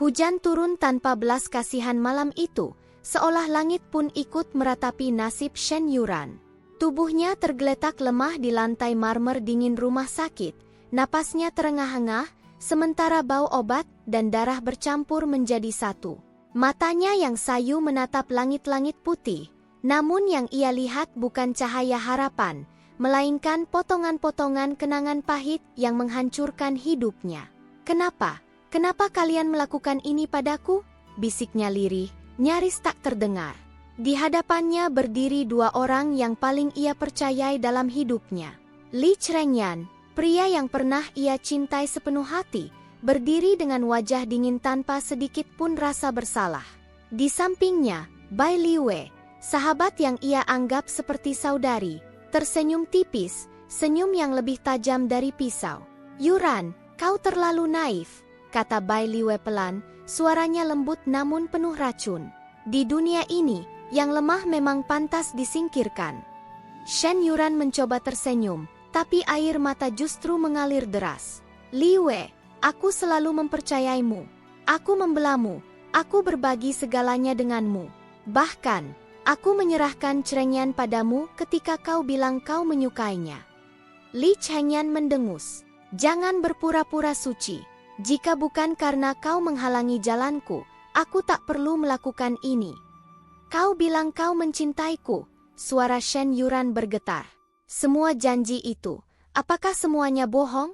Hujan turun tanpa belas kasihan malam itu, seolah langit pun ikut meratapi nasib Shen Yuran. Tubuhnya tergeletak lemah di lantai marmer dingin rumah sakit, napasnya terengah-engah, sementara bau obat dan darah bercampur menjadi satu. Matanya yang sayu menatap langit-langit putih, namun yang ia lihat bukan cahaya harapan, melainkan potongan-potongan kenangan pahit yang menghancurkan hidupnya. "Kenapa? Kenapa kalian melakukan ini padaku?" bisiknya lirih, nyaris tak terdengar. Di hadapannya berdiri dua orang yang paling ia percayai dalam hidupnya. Li Chengyan, pria yang pernah ia cintai sepenuh hati, berdiri dengan wajah dingin tanpa sedikit pun rasa bersalah. Di sampingnya, Bai Liwei, sahabat yang ia anggap seperti saudari, tersenyum tipis, senyum yang lebih tajam dari pisau. "Yuran, kau terlalu naif," kata Bai Liwei pelan, suaranya lembut namun penuh racun. "Di dunia ini, yang lemah memang pantas disingkirkan." Shen Yuran mencoba tersenyum, tapi air mata justru mengalir deras. "Liwei, aku selalu mempercayaimu. Aku membelamu, aku berbagi segalanya denganmu. Bahkan, aku menyerahkan Chengyan padamu ketika kau bilang kau menyukainya." Li Chengyan mendengus. "Jangan berpura-pura suci. Jika bukan karena kau menghalangi jalanku, aku tak perlu melakukan ini." "Kau bilang kau mencintaiku," suara Shen Yuran bergetar. "Semua janji itu, apakah semuanya bohong?"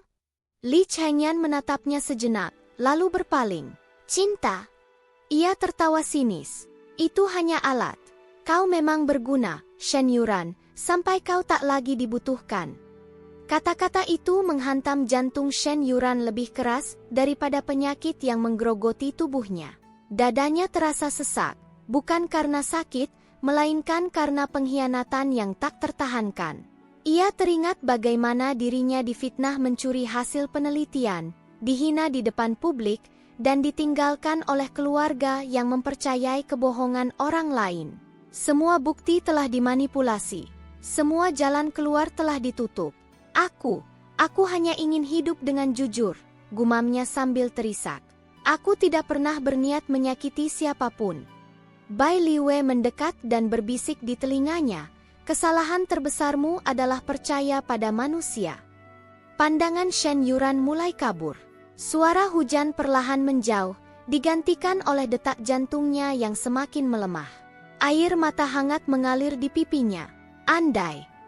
Li Chengyan menatapnya sejenak, lalu berpaling. "Cinta?" Ia tertawa sinis. "Itu hanya alat. Kau memang berguna, Shen Yuran, sampai kau tak lagi dibutuhkan." Kata-kata itu menghantam jantung Shen Yuran lebih keras daripada penyakit yang menggerogoti tubuhnya. Dadanya terasa sesak, bukan karena sakit, melainkan karena pengkhianatan yang tak tertahankan. Ia teringat bagaimana dirinya difitnah mencuri hasil penelitian, dihina di depan publik, dan ditinggalkan oleh keluarga yang mempercayai kebohongan orang lain. Semua bukti telah dimanipulasi. Semua jalan keluar telah ditutup. Aku hanya ingin hidup dengan jujur," gumamnya sambil terisak. "Aku tidak pernah berniat menyakiti siapapun." Bai Liwei mendekat dan berbisik di telinganya, "Kesalahan terbesarmu adalah percaya pada manusia." Pandangan Shen Yuran mulai kabur. Suara hujan perlahan menjauh, digantikan oleh detak jantungnya yang semakin melemah. Air mata hangat mengalir di pipinya.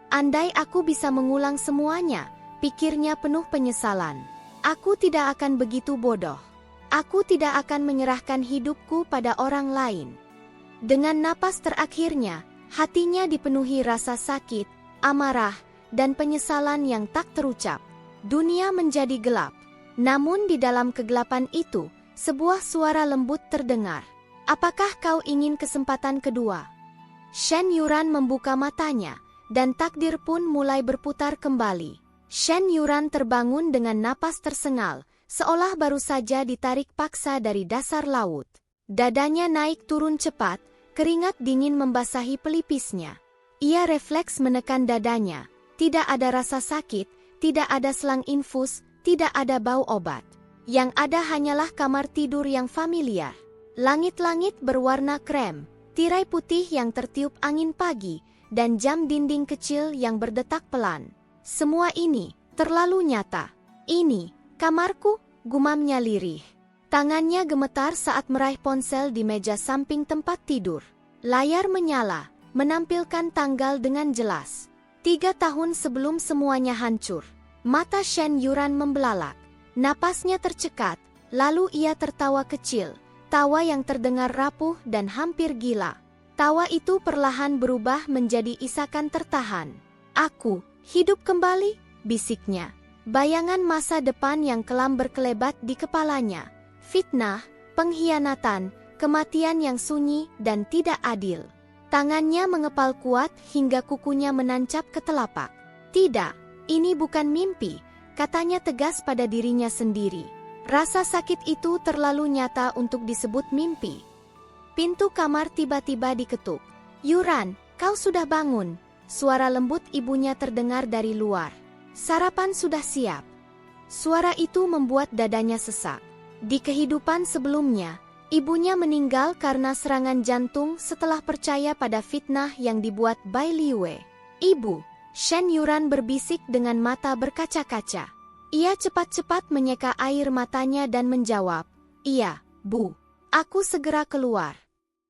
Andai aku bisa mengulang semuanya, pikirnya penuh penyesalan. Aku tidak akan begitu bodoh. Aku tidak akan menyerahkan hidupku pada orang lain. Dengan napas terakhirnya, hatinya dipenuhi rasa sakit, amarah, dan penyesalan yang tak terucap. Dunia menjadi gelap. Namun di dalam kegelapan itu, sebuah suara lembut terdengar. "Apakah kau ingin kesempatan kedua?" Shen Yuran membuka matanya, dan takdir pun mulai berputar kembali. Shen Yuran terbangun dengan napas tersengal, seolah baru saja ditarik paksa dari dasar laut. Dadanya naik turun cepat, keringat dingin membasahi pelipisnya. Ia refleks menekan dadanya. Tidak ada rasa sakit, tidak ada selang infus, tidak ada bau obat. Yang ada hanyalah kamar tidur yang familiar. Langit-langit berwarna krem, tirai putih yang tertiup angin pagi, dan jam dinding kecil yang berdetak pelan. Semua ini terlalu nyata. "Ini kamarku," gumamnya lirih. Tangannya gemetar saat meraih ponsel di meja samping tempat tidur. Layar menyala, menampilkan tanggal dengan jelas. 3 tahun sebelum semuanya hancur. Mata Shen Yuran membelalak. Napasnya tercekat, lalu ia tertawa kecil, tawa yang terdengar rapuh dan hampir gila. Tawa itu perlahan berubah menjadi isakan tertahan. "Aku hidup kembali," bisiknya. Bayangan masa depan yang kelam berkelebat di kepalanya. Fitnah, pengkhianatan, kematian yang sunyi dan tidak adil. Tangannya mengepal kuat hingga kukunya menancap ke telapak. "Tidak, ini bukan mimpi," katanya tegas pada dirinya sendiri. Rasa sakit itu terlalu nyata untuk disebut mimpi. Pintu kamar tiba-tiba diketuk. "Yuran, kau sudah bangun," suara lembut ibunya terdengar dari luar. "Sarapan sudah siap." Suara itu membuat dadanya sesak. Di kehidupan sebelumnya, ibunya meninggal karena serangan jantung setelah percaya pada fitnah yang dibuat Bai Liwei. "Ibu," Shen Yuran berbisik dengan mata berkaca-kaca. Ia cepat-cepat menyeka air matanya dan menjawab, "Iya, Bu. Aku segera keluar."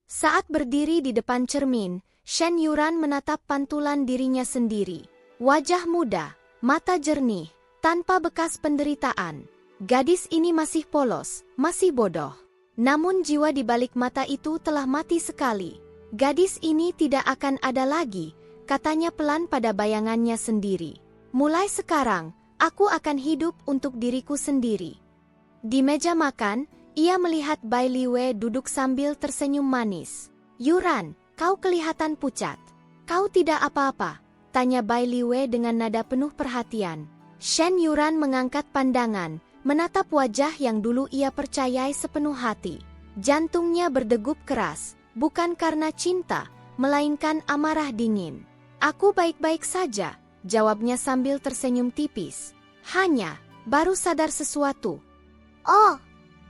Saat berdiri di depan cermin, Shen Yuran menatap pantulan dirinya sendiri. Wajah muda, mata jernih, tanpa bekas penderitaan. Gadis ini masih polos, masih bodoh. Namun jiwa di balik mata itu telah mati sekali. "Gadis ini tidak akan ada lagi," katanya pelan pada bayangannya sendiri. "Mulai sekarang, aku akan hidup untuk diriku sendiri." Di meja makan, ia melihat Bai Liwei duduk sambil tersenyum manis. "Yuran, kau kelihatan pucat. Kau tidak apa-apa?" tanya Bai Liwei dengan nada penuh perhatian. Shen Yuran mengangkat pandangan, menatap wajah yang dulu ia percayai sepenuh hati. Jantungnya berdegup keras, bukan karena cinta, melainkan amarah dingin. "Aku baik-baik saja," jawabnya sambil tersenyum tipis. "Hanya, baru sadar sesuatu." "Oh!"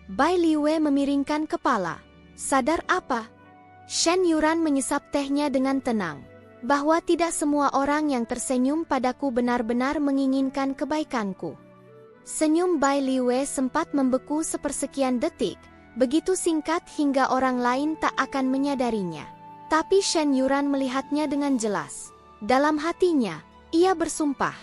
Bai Liwei memiringkan kepala. "Sadar apa?" Shen Yuran menyesap tehnya dengan tenang. "Bahwa tidak semua orang yang tersenyum padaku benar-benar menginginkan kebaikanku." Senyum Bai Liwei sempat membeku sepersekian detik, begitu singkat hingga orang lain tak akan menyadarinya. Tapi Shen Yuran melihatnya dengan jelas. Dalam hatinya, ia bersumpah,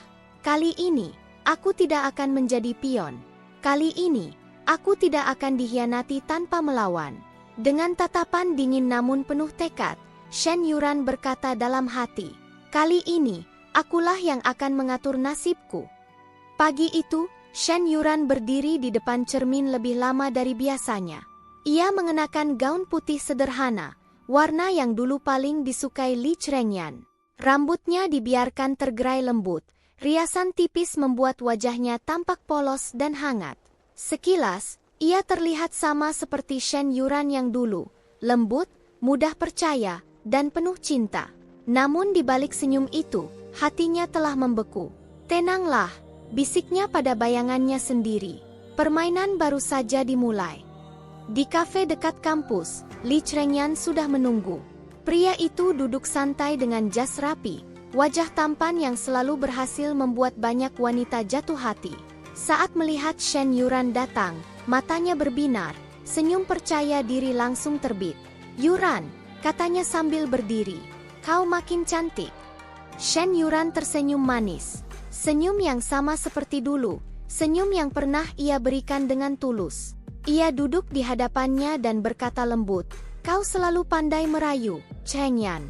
"Kali ini, aku tidak akan menjadi pion. Kali ini, aku tidak akan dikhianati tanpa melawan." Dengan tatapan dingin namun penuh tekad, Shen Yuran berkata dalam hati, "Kali ini, akulah yang akan mengatur nasibku." Pagi itu, Shen Yuran berdiri di depan cermin lebih lama dari biasanya. Ia mengenakan gaun putih sederhana, warna yang dulu paling disukai Li Chengyan. Rambutnya dibiarkan tergerai lembut, riasan tipis membuat wajahnya tampak polos dan hangat. Sekilas, ia terlihat sama seperti Shen Yuran yang dulu, lembut, mudah percaya, dan penuh cinta. Namun di balik senyum itu, hatinya telah membeku. "Tenanglah," bisiknya pada bayangannya sendiri. Permainan baru saja dimulai. Di kafe dekat kampus, Li Chengyan sudah menunggu. Pria itu duduk santai dengan jas rapi, wajah tampan yang selalu berhasil membuat banyak wanita jatuh hati. Saat melihat Shen Yuran datang, matanya berbinar, senyum percaya diri langsung terbit. "Yuran," katanya sambil berdiri, "kau makin cantik." Shen Yuran tersenyum manis. Senyum yang sama seperti dulu, senyum yang pernah ia berikan dengan tulus. Ia duduk di hadapannya dan berkata lembut, "Kau selalu pandai merayu, Chengyan."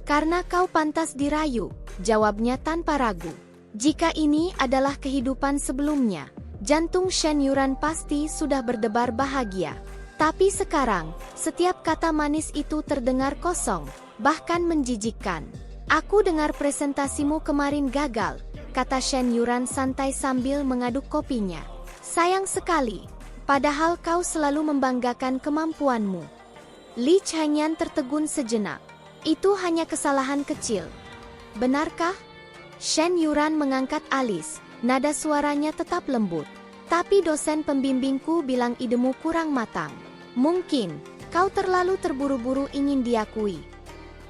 "Karena kau pantas dirayu," jawabnya tanpa ragu. Jika ini adalah kehidupan sebelumnya, jantung Shen Yuran pasti sudah berdebar bahagia. Tapi sekarang, setiap kata manis itu terdengar kosong, bahkan menjijikkan. "Aku dengar presentasimu kemarin gagal," kata Shen Yuran santai sambil mengaduk kopinya. "Sayang sekali, padahal kau selalu membanggakan kemampuanmu." Li Chengyan tertegun sejenak. "Itu hanya kesalahan kecil." "Benarkah?" Shen Yuran mengangkat alis, nada suaranya tetap lembut. "Tapi dosen pembimbingku bilang idemu kurang matang. Mungkin, kau terlalu terburu-buru ingin diakui."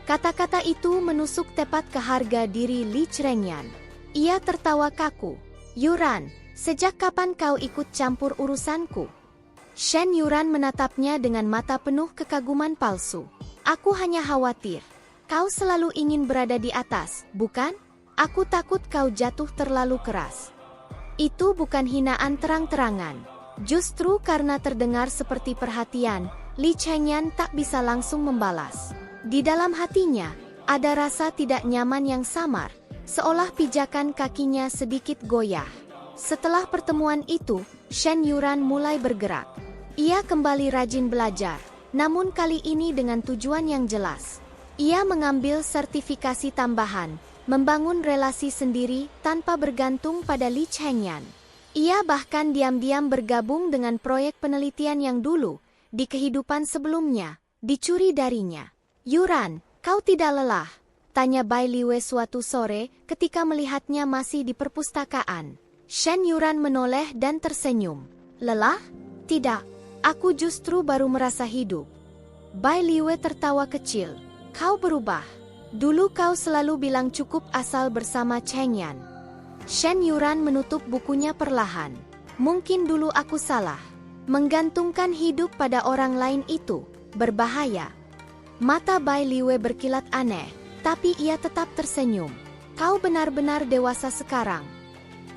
Kata-kata itu menusuk tepat ke harga diri Li Chengyan. Ia tertawa kaku. "Yuran, sejak kapan kau ikut campur urusanku?" Shen Yuran menatapnya dengan mata penuh kekaguman palsu. "Aku hanya khawatir. Kau selalu ingin berada di atas, bukan? Aku takut kau jatuh terlalu keras." Itu bukan hinaan terang-terangan. Justru karena terdengar seperti perhatian, Li Chengyan tak bisa langsung membalas. Di dalam hatinya, ada rasa tidak nyaman yang samar, seolah pijakan kakinya sedikit goyah. Setelah pertemuan itu, Shen Yuran mulai bergerak. Ia kembali rajin belajar, namun kali ini dengan tujuan yang jelas. Ia mengambil sertifikasi tambahan, membangun relasi sendiri tanpa bergantung pada Li Chengyan. Ia bahkan diam-diam bergabung dengan proyek penelitian yang dulu, di kehidupan sebelumnya, dicuri darinya. "Yuran, kau tidak lelah?" tanya Bai Liwei suatu sore ketika melihatnya masih di perpustakaan. Shen Yuran menoleh dan tersenyum. "Lelah? Tidak, aku justru baru merasa hidup. Bai Liwei tertawa kecil. Kau berubah. Dulu kau selalu bilang cukup asal bersama Cheng Yan. Shen Yuran menutup bukunya perlahan. Mungkin dulu aku salah. Menggantungkan hidup pada orang lain itu berbahaya. Mata Bai Liwei berkilat aneh, tapi ia tetap tersenyum. Kau benar-benar dewasa sekarang.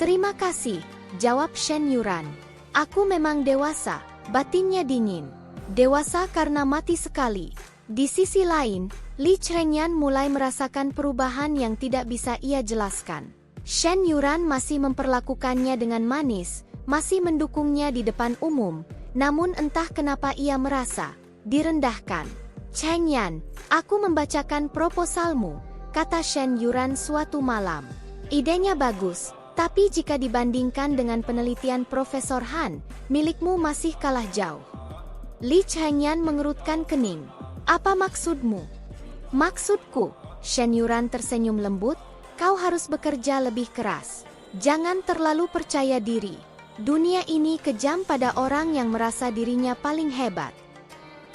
Terima kasih, jawab Shen Yuran. Aku memang dewasa, batinnya dingin. Dewasa karena mati sekali. Di sisi lain, Li Chengyan mulai merasakan perubahan yang tidak bisa ia jelaskan. Shen Yuran masih memperlakukannya dengan manis, masih mendukungnya di depan umum, namun entah kenapa ia merasa direndahkan. Chengyan, aku membacakan proposalmu, kata Shen Yuran suatu malam. Idenya bagus, tapi jika dibandingkan dengan penelitian Profesor Han, milikmu masih kalah jauh. Li Chengyan mengerutkan kening. Apa maksudmu? Maksudku, Shen Yuran tersenyum lembut, kau harus bekerja lebih keras. Jangan terlalu percaya diri. Dunia ini kejam pada orang yang merasa dirinya paling hebat.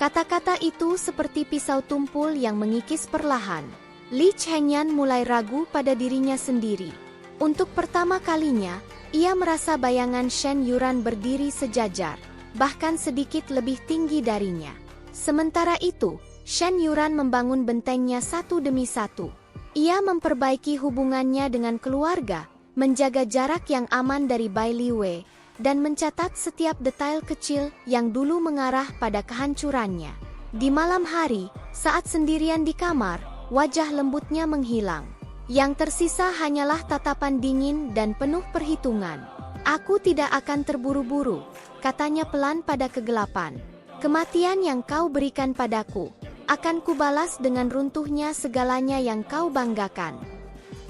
Kata-kata itu seperti pisau tumpul yang mengikis perlahan. Li Chengyan mulai ragu pada dirinya sendiri. Untuk pertama kalinya, ia merasa bayangan Shen Yuran berdiri sejajar, bahkan sedikit lebih tinggi darinya. Sementara itu, Shen Yuran membangun bentengnya satu demi satu. Ia memperbaiki hubungannya dengan keluarga, menjaga jarak yang aman dari Bai Liwei, dan mencatat setiap detail kecil yang dulu mengarah pada kehancurannya. Di malam hari, saat sendirian di kamar, wajah lembutnya menghilang. Yang tersisa hanyalah tatapan dingin dan penuh perhitungan. Aku tidak akan terburu-buru, katanya pelan pada kegelapan. Kematian yang kau berikan padaku, akan kubalas dengan runtuhnya segalanya yang kau banggakan.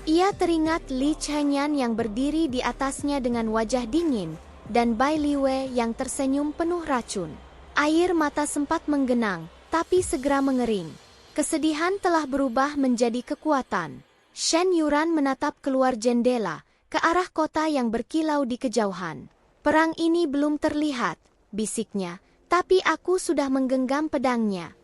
Ia teringat Li Chengyan yang berdiri di atasnya dengan wajah dingin, dan Bai Liwei yang tersenyum penuh racun. Air mata sempat menggenang, tapi segera mengering. Kesedihan telah berubah menjadi kekuatan. Shen Yuran menatap keluar jendela, ke arah kota yang berkilau di kejauhan. Perang ini belum terlihat, bisiknya, tapi aku sudah menggenggam pedangnya.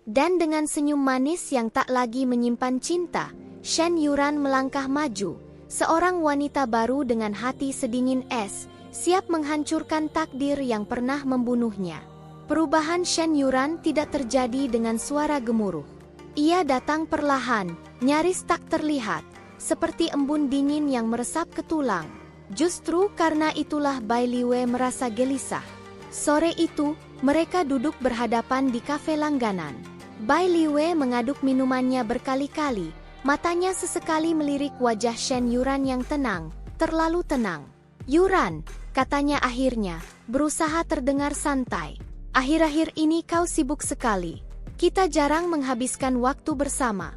Dan dengan senyum manis yang tak lagi menyimpan cinta, Shen Yuran melangkah maju, seorang wanita baru dengan hati sedingin es, siap menghancurkan takdir yang pernah membunuhnya. Perubahan Shen Yuran tidak terjadi dengan suara gemuruh. Ia datang perlahan, nyaris tak terlihat, seperti embun dingin yang meresap ke tulang. Justru karena itulah Bai Liwei merasa gelisah. Sore itu, mereka duduk berhadapan di kafe langganan. Bai Liwei mengaduk minumannya berkali-kali, matanya sesekali melirik wajah Shen Yuran yang tenang, terlalu tenang. Yuran, katanya akhirnya, berusaha terdengar santai. Akhir-akhir ini kau sibuk sekali. Kita jarang menghabiskan waktu bersama.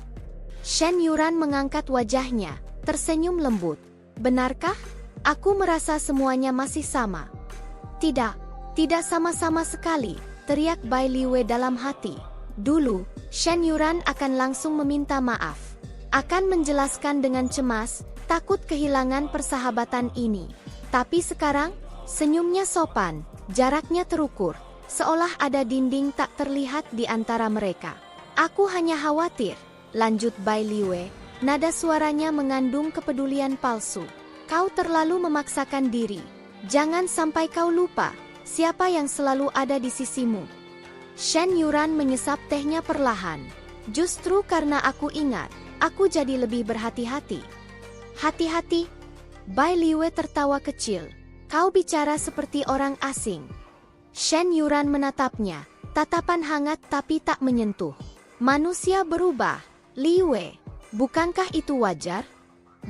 Shen Yuran mengangkat wajahnya, tersenyum lembut. Benarkah? Aku merasa semuanya masih sama. Tidak. Tidak sama-sama sekali, teriak Bai Liwei dalam hati. Dulu, Shen Yuran akan langsung meminta maaf. Akan menjelaskan dengan cemas, takut kehilangan persahabatan ini. Tapi sekarang, senyumnya sopan, jaraknya terukur, seolah ada dinding tak terlihat di antara mereka. Aku hanya khawatir, lanjut Bai Liwei, nada suaranya mengandung kepedulian palsu. Kau terlalu memaksakan diri. Jangan sampai kau lupa siapa yang selalu ada di sisimu. Shen Yuran menyesap tehnya perlahan. Justru karena aku ingat, aku jadi lebih berhati-hati. Hati-hati? Bai Liwei tertawa kecil. Kau bicara seperti orang asing. Shen Yuran menatapnya, tatapan hangat tapi tak menyentuh. Manusia berubah, Liwei. Bukankah itu wajar?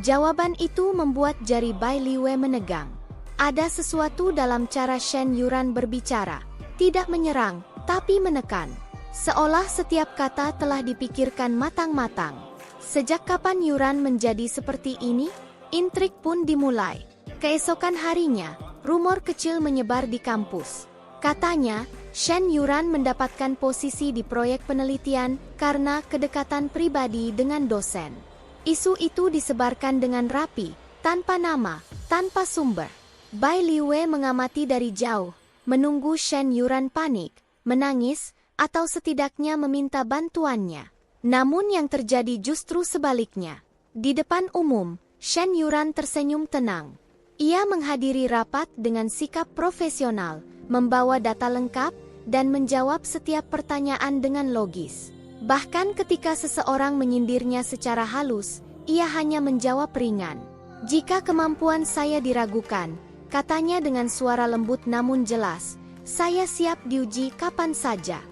Jawaban itu membuat jari Bai Liwei menegang. Ada sesuatu dalam cara Shen Yuran berbicara, tidak menyerang, tapi menekan. Seolah setiap kata telah dipikirkan matang-matang. Sejak kapan Yuran menjadi seperti ini? Intrik pun dimulai. Keesokan harinya, rumor kecil menyebar di kampus. Katanya, Shen Yuran mendapatkan posisi di proyek penelitian karena kedekatan pribadi dengan dosen. Isu itu disebarkan dengan rapi, tanpa nama, tanpa sumber. Bai Liwei mengamati dari jauh. menunggu Shen Yuran panik, menangis, atau setidaknya meminta bantuannya. Namun yang terjadi justru sebaliknya. Di depan umum, Shen Yuran tersenyum tenang. Ia menghadiri rapat dengan sikap profesional, membawa data lengkap, dan menjawab setiap pertanyaan dengan logis. Bahkan ketika seseorang menyindirnya secara halus, ia hanya menjawab ringan. "Jika kemampuan saya diragukan," katanya dengan suara lembut namun jelas, "saya siap diuji kapan saja."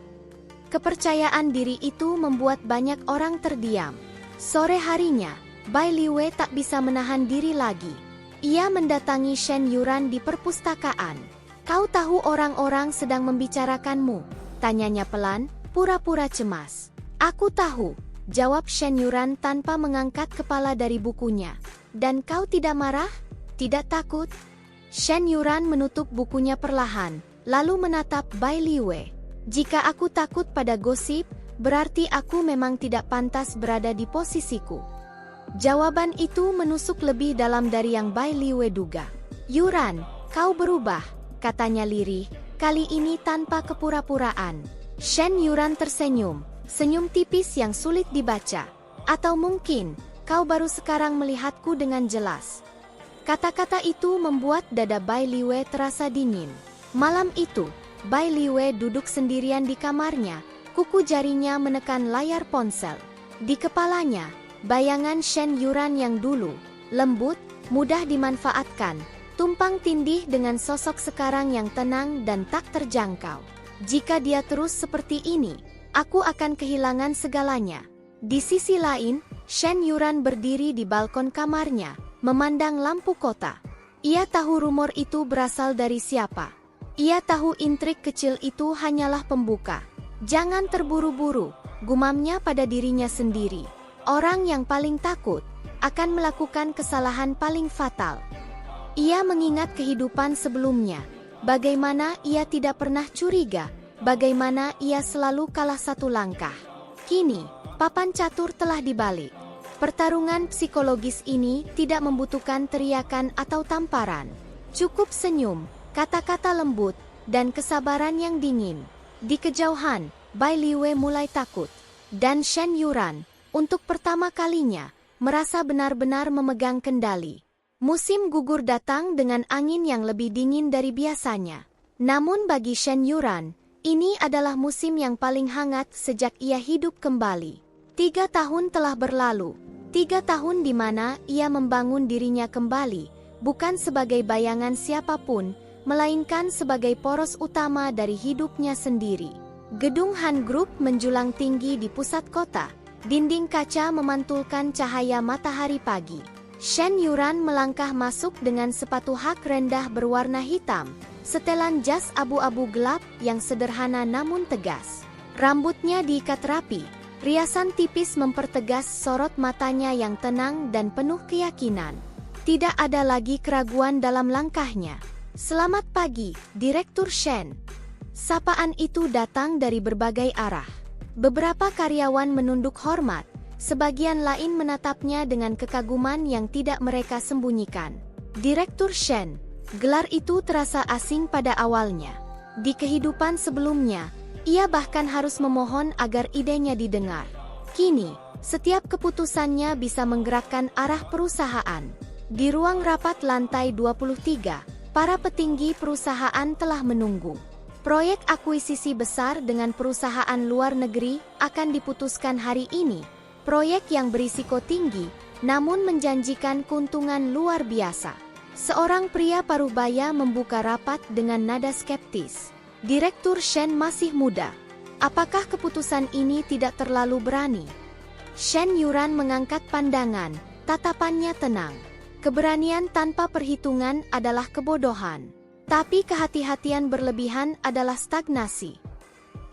Kepercayaan diri itu membuat banyak orang terdiam. Sore harinya, Bai Liwei tak bisa menahan diri lagi. Ia mendatangi Shen Yuran di perpustakaan. "Kau tahu orang-orang sedang membicarakanmu?" tanyanya pelan, pura-pura cemas. "Aku tahu," jawab Shen Yuran tanpa mengangkat kepala dari bukunya. "Dan kau tidak marah? Tidak takut?" Shen Yuran menutup bukunya perlahan, lalu menatap Bai Liwei. "Jika aku takut pada gosip, berarti aku memang tidak pantas berada di posisiku." Jawaban itu menusuk lebih dalam dari yang Bai Liwei duga. "Yuran, kau berubah," katanya lirih, kali ini tanpa kepura-puraan. Shen Yuran tersenyum, senyum tipis yang sulit dibaca. "Atau mungkin, kau baru sekarang melihatku dengan jelas." Kata-kata itu membuat dada Bai Liwei terasa dingin. Malam itu, Bai Liwei duduk sendirian di kamarnya, kuku jarinya menekan layar ponsel. Di kepalanya, bayangan Shen Yuran yang dulu, lembut, mudah dimanfaatkan, tumpang tindih dengan sosok sekarang yang tenang dan tak terjangkau. "Jika dia terus seperti ini, aku akan kehilangan segalanya." Di sisi lain, Shen Yuran berdiri di balkon kamarnya, memandang lampu kota. Ia tahu rumor itu berasal dari siapa. Ia tahu intrik kecil itu hanyalah pembuka. "Jangan terburu-buru," gumamnya pada dirinya sendiri. Orang yang paling takut akan melakukan kesalahan paling fatal. Ia mengingat kehidupan sebelumnya, bagaimana ia tidak pernah curiga, bagaimana ia selalu kalah satu langkah. Kini, papan catur telah dibalik. Pertarungan psikologis ini tidak membutuhkan teriakan atau tamparan. Cukup senyum, kata-kata lembut, dan kesabaran yang dingin. Di kejauhan, Bai Liwei mulai takut. Dan Shen Yuran, untuk pertama kalinya, merasa benar-benar memegang kendali. Musim gugur datang dengan angin yang lebih dingin dari biasanya. Namun bagi Shen Yuran, ini adalah musim yang paling hangat sejak ia hidup kembali. 3 tahun telah berlalu. 3 tahun di mana ia membangun dirinya kembali, bukan sebagai bayangan siapapun, melainkan sebagai poros utama dari hidupnya sendiri. Gedung Han Group menjulang tinggi di pusat kota. Dinding kaca memantulkan cahaya matahari pagi. Shen Yuran melangkah masuk dengan sepatu hak rendah berwarna hitam, setelan jas abu-abu gelap yang sederhana namun tegas. Rambutnya diikat rapi, riasan tipis mempertegas sorot matanya yang tenang dan penuh keyakinan. Tidak ada lagi keraguan dalam langkahnya. "Selamat pagi, Direktur Shen." Sapaan itu datang dari berbagai arah. Beberapa karyawan menunduk hormat, sebagian lain menatapnya dengan kekaguman yang tidak mereka sembunyikan. "Direktur Shen." Gelar itu terasa asing pada awalnya. Di kehidupan sebelumnya, ia bahkan harus memohon agar idenya didengar. Kini, setiap keputusannya bisa menggerakkan arah perusahaan. Di ruang rapat lantai 23, para petinggi perusahaan telah menunggu. Proyek akuisisi besar dengan perusahaan luar negeri akan diputuskan hari ini. Proyek yang berisiko tinggi, namun menjanjikan keuntungan luar biasa. Seorang pria parubaya membuka rapat dengan nada skeptis. "Direktur Shen masih muda. Apakah keputusan ini tidak terlalu berani?" Shen Yuran mengangkat pandangan, tatapannya tenang. Keberanian tanpa perhitungan adalah kebodohan. Tapi kehati-hatian berlebihan adalah stagnasi.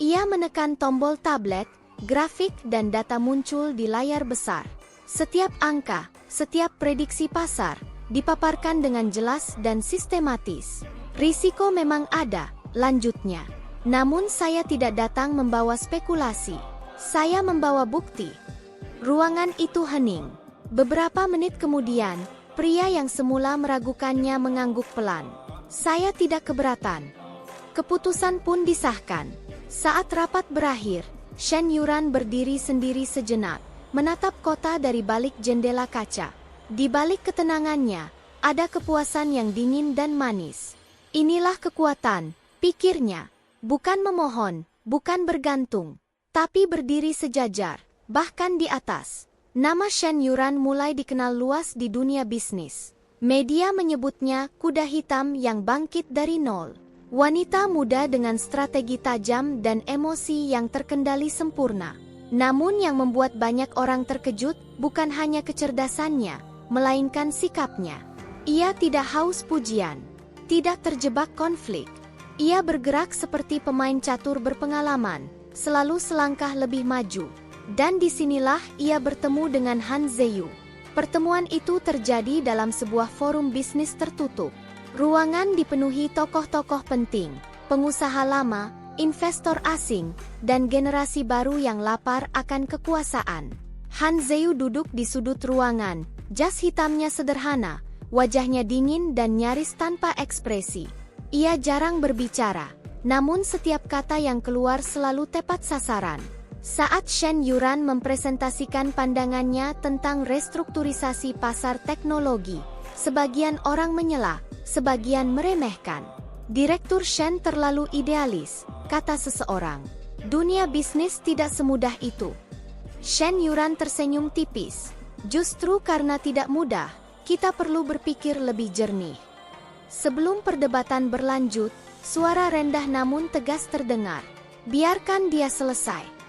Ia menekan tombol tablet, grafik dan data muncul di layar besar. Setiap angka, setiap prediksi pasar, dipaparkan dengan jelas dan sistematis. "Risiko memang ada," lanjutnya. "Namun saya tidak datang membawa spekulasi. Saya membawa bukti." Ruangan itu hening. Beberapa menit kemudian, pria yang semula meragukannya mengangguk pelan. "Saya tidak keberatan." Keputusan pun disahkan. Saat rapat berakhir, Shen Yuran berdiri sendiri sejenak, menatap kota dari balik jendela kaca. Di balik ketenangannya, ada kepuasan yang dingin dan manis. Inilah kekuatan, pikirnya. Bukan memohon, bukan bergantung, tapi berdiri sejajar, bahkan di atas. Nama Shen Yuran mulai dikenal luas di dunia bisnis. Media menyebutnya kuda hitam yang bangkit dari nol. Wanita muda dengan strategi tajam dan emosi yang terkendali sempurna. Namun yang membuat banyak orang terkejut bukan hanya kecerdasannya, melainkan sikapnya. Ia tidak haus pujian, tidak terjebak konflik. Ia bergerak seperti pemain catur berpengalaman, selalu selangkah lebih maju. Dan disinilah ia bertemu dengan Han Zeyu. Pertemuan itu terjadi dalam sebuah forum bisnis tertutup. Ruangan dipenuhi tokoh-tokoh penting, pengusaha lama, investor asing, dan generasi baru yang lapar akan kekuasaan. Han Zeyu duduk di sudut ruangan, jas hitamnya sederhana, wajahnya dingin dan nyaris tanpa ekspresi. Ia jarang berbicara, namun setiap kata yang keluar selalu tepat sasaran. Saat Shen Yuran mempresentasikan pandangannya tentang restrukturisasi pasar teknologi, sebagian orang menyela, sebagian meremehkan. Direktur Shen terlalu idealis, kata seseorang. Dunia bisnis tidak semudah itu. Shen Yuran tersenyum tipis. Justru karena tidak mudah, kita perlu berpikir lebih jernih. Sebelum perdebatan berlanjut, suara rendah namun tegas terdengar. Biarkan dia selesai.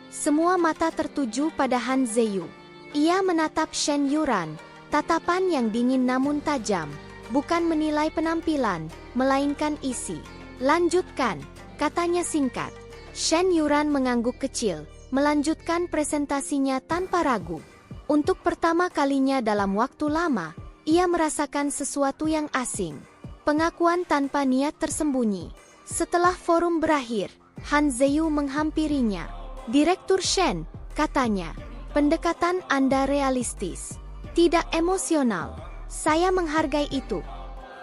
Semua mata tertuju pada Han Zeyu. Ia menatap Shen Yuran, tatapan yang dingin namun tajam. Bukan menilai penampilan, melainkan isi. Lanjutkan, katanya singkat. Shen Yuran mengangguk kecil, melanjutkan presentasinya tanpa ragu. Untuk pertama kalinya dalam waktu lama, ia merasakan sesuatu yang asing. Pengakuan tanpa niat tersembunyi. Setelah forum berakhir, Han Zeyu menghampirinya. Direktur Shen, katanya, pendekatan Anda realistis, tidak emosional. Saya menghargai itu.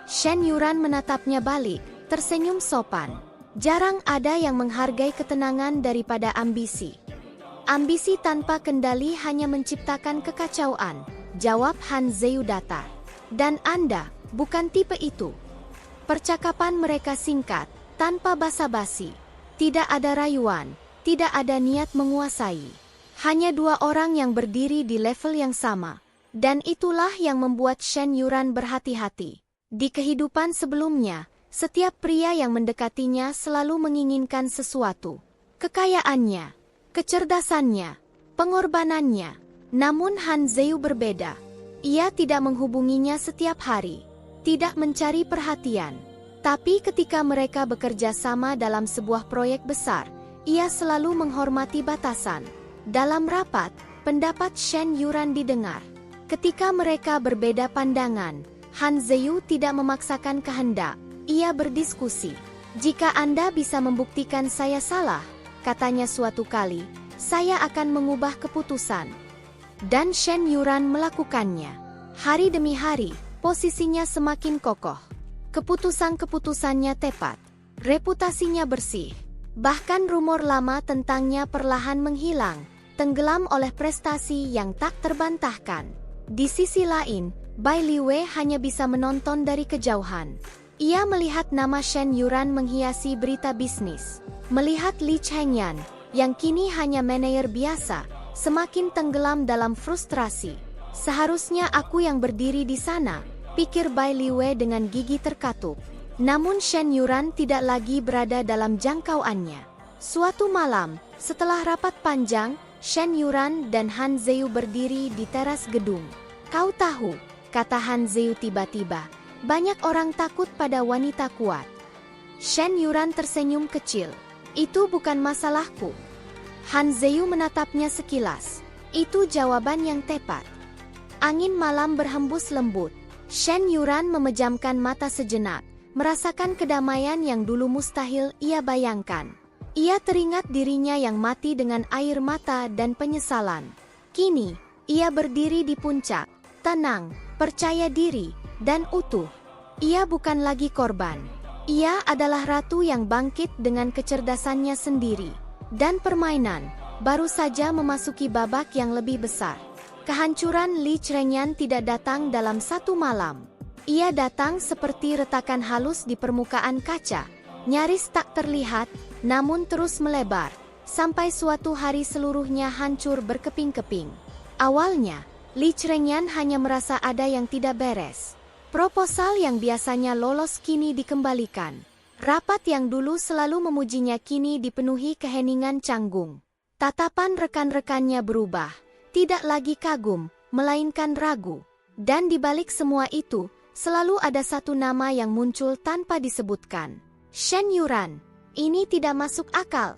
Shen Yuran menatapnya balik, tersenyum sopan. Jarang ada yang menghargai ketenangan daripada ambisi. Ambisi tanpa kendali hanya menciptakan kekacauan, jawab Han Zeyu datar. Dan Anda, bukan tipe itu. Percakapan mereka singkat, tanpa basa-basi. Tidak ada rayuan, tidak ada niat menguasai. Hanya dua orang yang berdiri di level yang sama. Dan itulah yang membuat Shen Yuran berhati-hati. Di kehidupan sebelumnya, setiap pria yang mendekatinya selalu menginginkan sesuatu. Kekayaannya, kecerdasannya, pengorbanannya. Namun Han Zeyu berbeda. Ia tidak menghubunginya setiap hari, tidak mencari perhatian. Tapi ketika mereka bekerja sama dalam sebuah proyek besar, ia selalu menghormati batasan. Dalam rapat, pendapat Shen Yuran didengar. Ketika mereka berbeda pandangan, Han Zeyu tidak memaksakan kehendak. Ia berdiskusi. Jika Anda bisa membuktikan saya salah, katanya suatu kali, saya akan mengubah keputusan. Dan Shen Yuran melakukannya. Hari demi hari, posisinya semakin kokoh. Keputusan-keputusannya tepat. Reputasinya bersih. Bahkan rumor lama tentangnya perlahan menghilang, tenggelam oleh prestasi yang tak terbantahkan. Di sisi lain, Bai Liwei hanya bisa menonton dari kejauhan. Ia melihat nama Shen Yuran menghiasi berita bisnis. Melihat Li Chengyan, yang kini hanya manajer biasa, semakin tenggelam dalam frustrasi. Seharusnya aku yang berdiri di sana, pikir Bai Liwei dengan gigi terkatup. Namun Shen Yuran tidak lagi berada dalam jangkauannya. Suatu malam, setelah rapat panjang, Shen Yuran dan Han Zeyu berdiri di teras gedung. Kau tahu, kata Han Zeyu tiba-tiba, banyak orang takut pada wanita kuat. Shen Yuran tersenyum kecil. Itu bukan masalahku. Han Zeyu menatapnya sekilas. Itu jawaban yang tepat. Angin malam berhembus lembut. Shen Yuran memejamkan mata sejenak, merasakan kedamaian yang dulu mustahil ia bayangkan. Ia teringat dirinya yang mati dengan air mata dan penyesalan. Kini, ia berdiri di puncak, tenang, percaya diri, dan utuh. Ia bukan lagi korban. Ia adalah ratu yang bangkit dengan kecerdasannya sendiri. Dan permainan baru saja memasuki babak yang lebih besar. Kehancuran Li Chengyan tidak datang dalam satu malam. Ia datang seperti retakan halus di permukaan kaca, nyaris tak terlihat, namun terus melebar, sampai suatu hari seluruhnya hancur berkeping-keping. Awalnya, Li Chengyan hanya merasa ada yang tidak beres. Proposal yang biasanya lolos kini dikembalikan. Rapat yang dulu selalu memujinya kini dipenuhi keheningan canggung. Tatapan rekan-rekannya berubah, tidak lagi kagum, melainkan ragu. Dan di balik semua itu, selalu ada satu nama yang muncul tanpa disebutkan. Shen Yuran. Ini tidak masuk akal.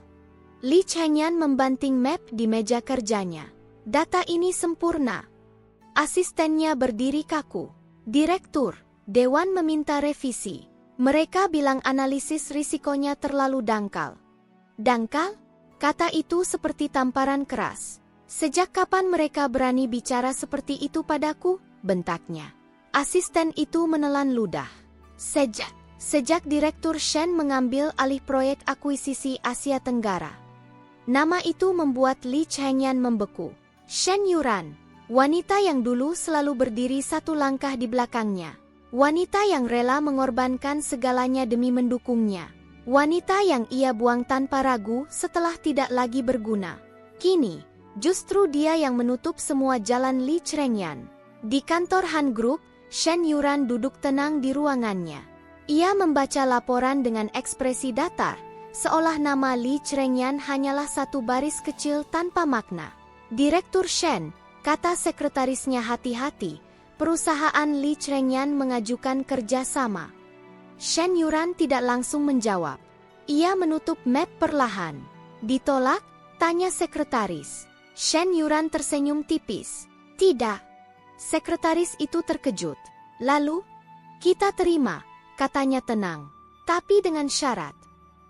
Li Chengyan membanting map di meja kerjanya. Data ini sempurna. Asistennya berdiri kaku. Direktur, Dewan meminta revisi. Mereka bilang analisis risikonya terlalu dangkal. Dangkal? Kata itu seperti tamparan keras. Sejak kapan mereka berani bicara seperti itu padaku? Bentaknya. Asisten itu menelan ludah. Sejak Direktur Shen mengambil alih proyek akuisisi Asia Tenggara. Nama itu membuat Li Chengyan membeku. Shen Yuran, wanita yang dulu selalu berdiri satu langkah di belakangnya. Wanita yang rela mengorbankan segalanya demi mendukungnya. Wanita yang ia buang tanpa ragu setelah tidak lagi berguna. Kini, justru dia yang menutup semua jalan Li Chengyan. Di kantor Han Group, Shen Yuran duduk tenang di ruangannya. Ia membaca laporan dengan ekspresi datar, seolah nama Li Chengyan hanyalah satu baris kecil tanpa makna. Direktur Shen, kata sekretarisnya hati-hati, perusahaan Li Chengyan mengajukan kerjasama. Shen Yuran tidak langsung menjawab. Ia menutup map perlahan. Ditolak? Tanya sekretaris. Shen Yuran tersenyum tipis. Tidak. Sekretaris itu terkejut. Lalu? Kita terima, katanya tenang. Tapi dengan syarat.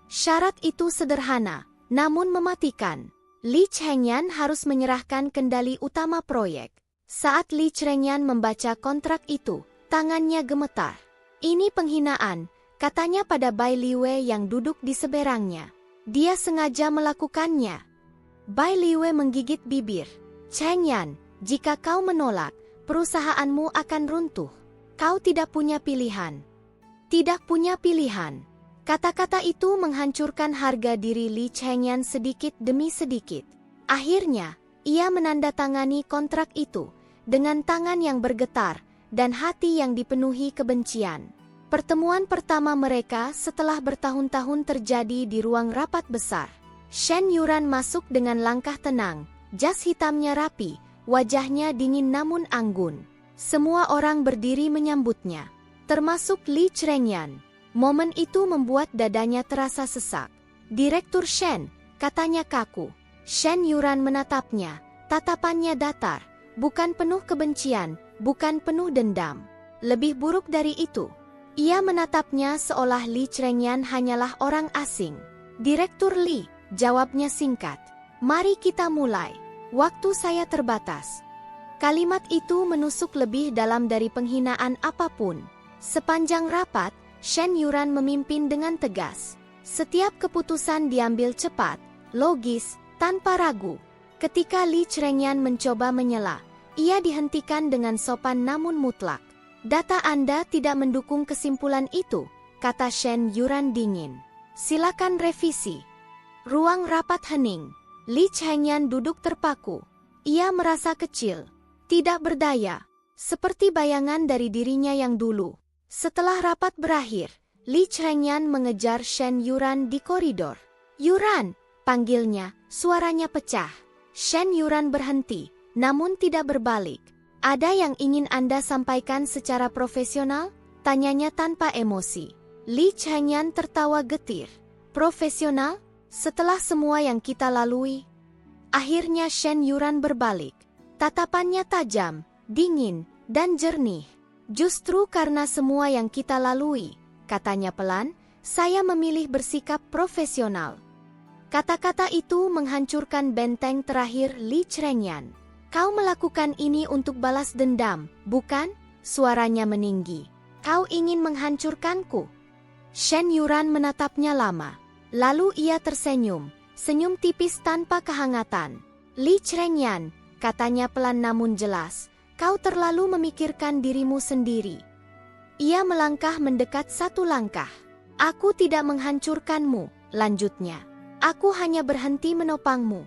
Syarat itu sederhana, namun mematikan. Li Chengyan harus menyerahkan kendali utama proyek. Saat Li Chengyan membaca kontrak itu, tangannya gemetar. Ini penghinaan, katanya pada Bai Liwei yang duduk di seberangnya. Dia sengaja melakukannya. Bai Liwei menggigit bibir. Chengyan, jika kau menolak, perusahaanmu akan runtuh. Kau tidak punya pilihan. Tidak punya pilihan. Kata-kata itu menghancurkan harga diri Li Chengyan sedikit demi sedikit. Akhirnya, ia menandatangani kontrak itu dengan tangan yang bergetar dan hati yang dipenuhi kebencian. Pertemuan pertama mereka setelah bertahun-tahun terjadi di ruang rapat besar. Shen Yuran masuk dengan langkah tenang, jas hitamnya rapi, wajahnya dingin namun anggun. Semua orang berdiri menyambutnya, termasuk Li Chengyan. Momen itu membuat dadanya terasa sesak. Direktur Shen, katanya kaku. Shen Yuran menatapnya, tatapannya datar, bukan penuh kebencian, bukan penuh dendam. Lebih buruk dari itu. Ia menatapnya seolah Li Chengyan hanyalah orang asing. Direktur Li, jawabnya singkat. Mari kita mulai. Waktu saya terbatas. Kalimat itu menusuk lebih dalam dari penghinaan apapun. Sepanjang rapat, Shen Yuran memimpin dengan tegas. Setiap keputusan diambil cepat, logis, tanpa ragu. Ketika Li Chengyan mencoba menyela, ia dihentikan dengan sopan namun mutlak. Data Anda tidak mendukung kesimpulan itu, kata Shen Yuran dingin. Silakan revisi. Ruang rapat hening. Li Chengyan duduk terpaku. Ia merasa kecil, tidak berdaya, seperti bayangan dari dirinya yang dulu. Setelah rapat berakhir, Li Chengyan mengejar Shen Yuran di koridor. Yuran, panggilnya, suaranya pecah. Shen Yuran berhenti, namun tidak berbalik. Ada yang ingin Anda sampaikan secara profesional? Tanyanya tanpa emosi. Li Chengyan tertawa getir. Profesional? Setelah semua yang kita lalui? Akhirnya Shen Yuran berbalik. Tatapannya tajam, dingin, dan jernih. Justru karena semua yang kita lalui, katanya pelan, saya memilih bersikap profesional. Kata-kata itu menghancurkan benteng terakhir Li Chengyan. Kau melakukan ini untuk balas dendam, bukan? Suaranya meninggi. Kau ingin menghancurkanku. Shen Yuran menatapnya lama. Lalu ia tersenyum, senyum tipis tanpa kehangatan. Li Chengyan, katanya pelan namun jelas, kau terlalu memikirkan dirimu sendiri. Ia melangkah mendekat satu langkah. Aku tidak menghancurkanmu, lanjutnya. Aku hanya berhenti menopangmu.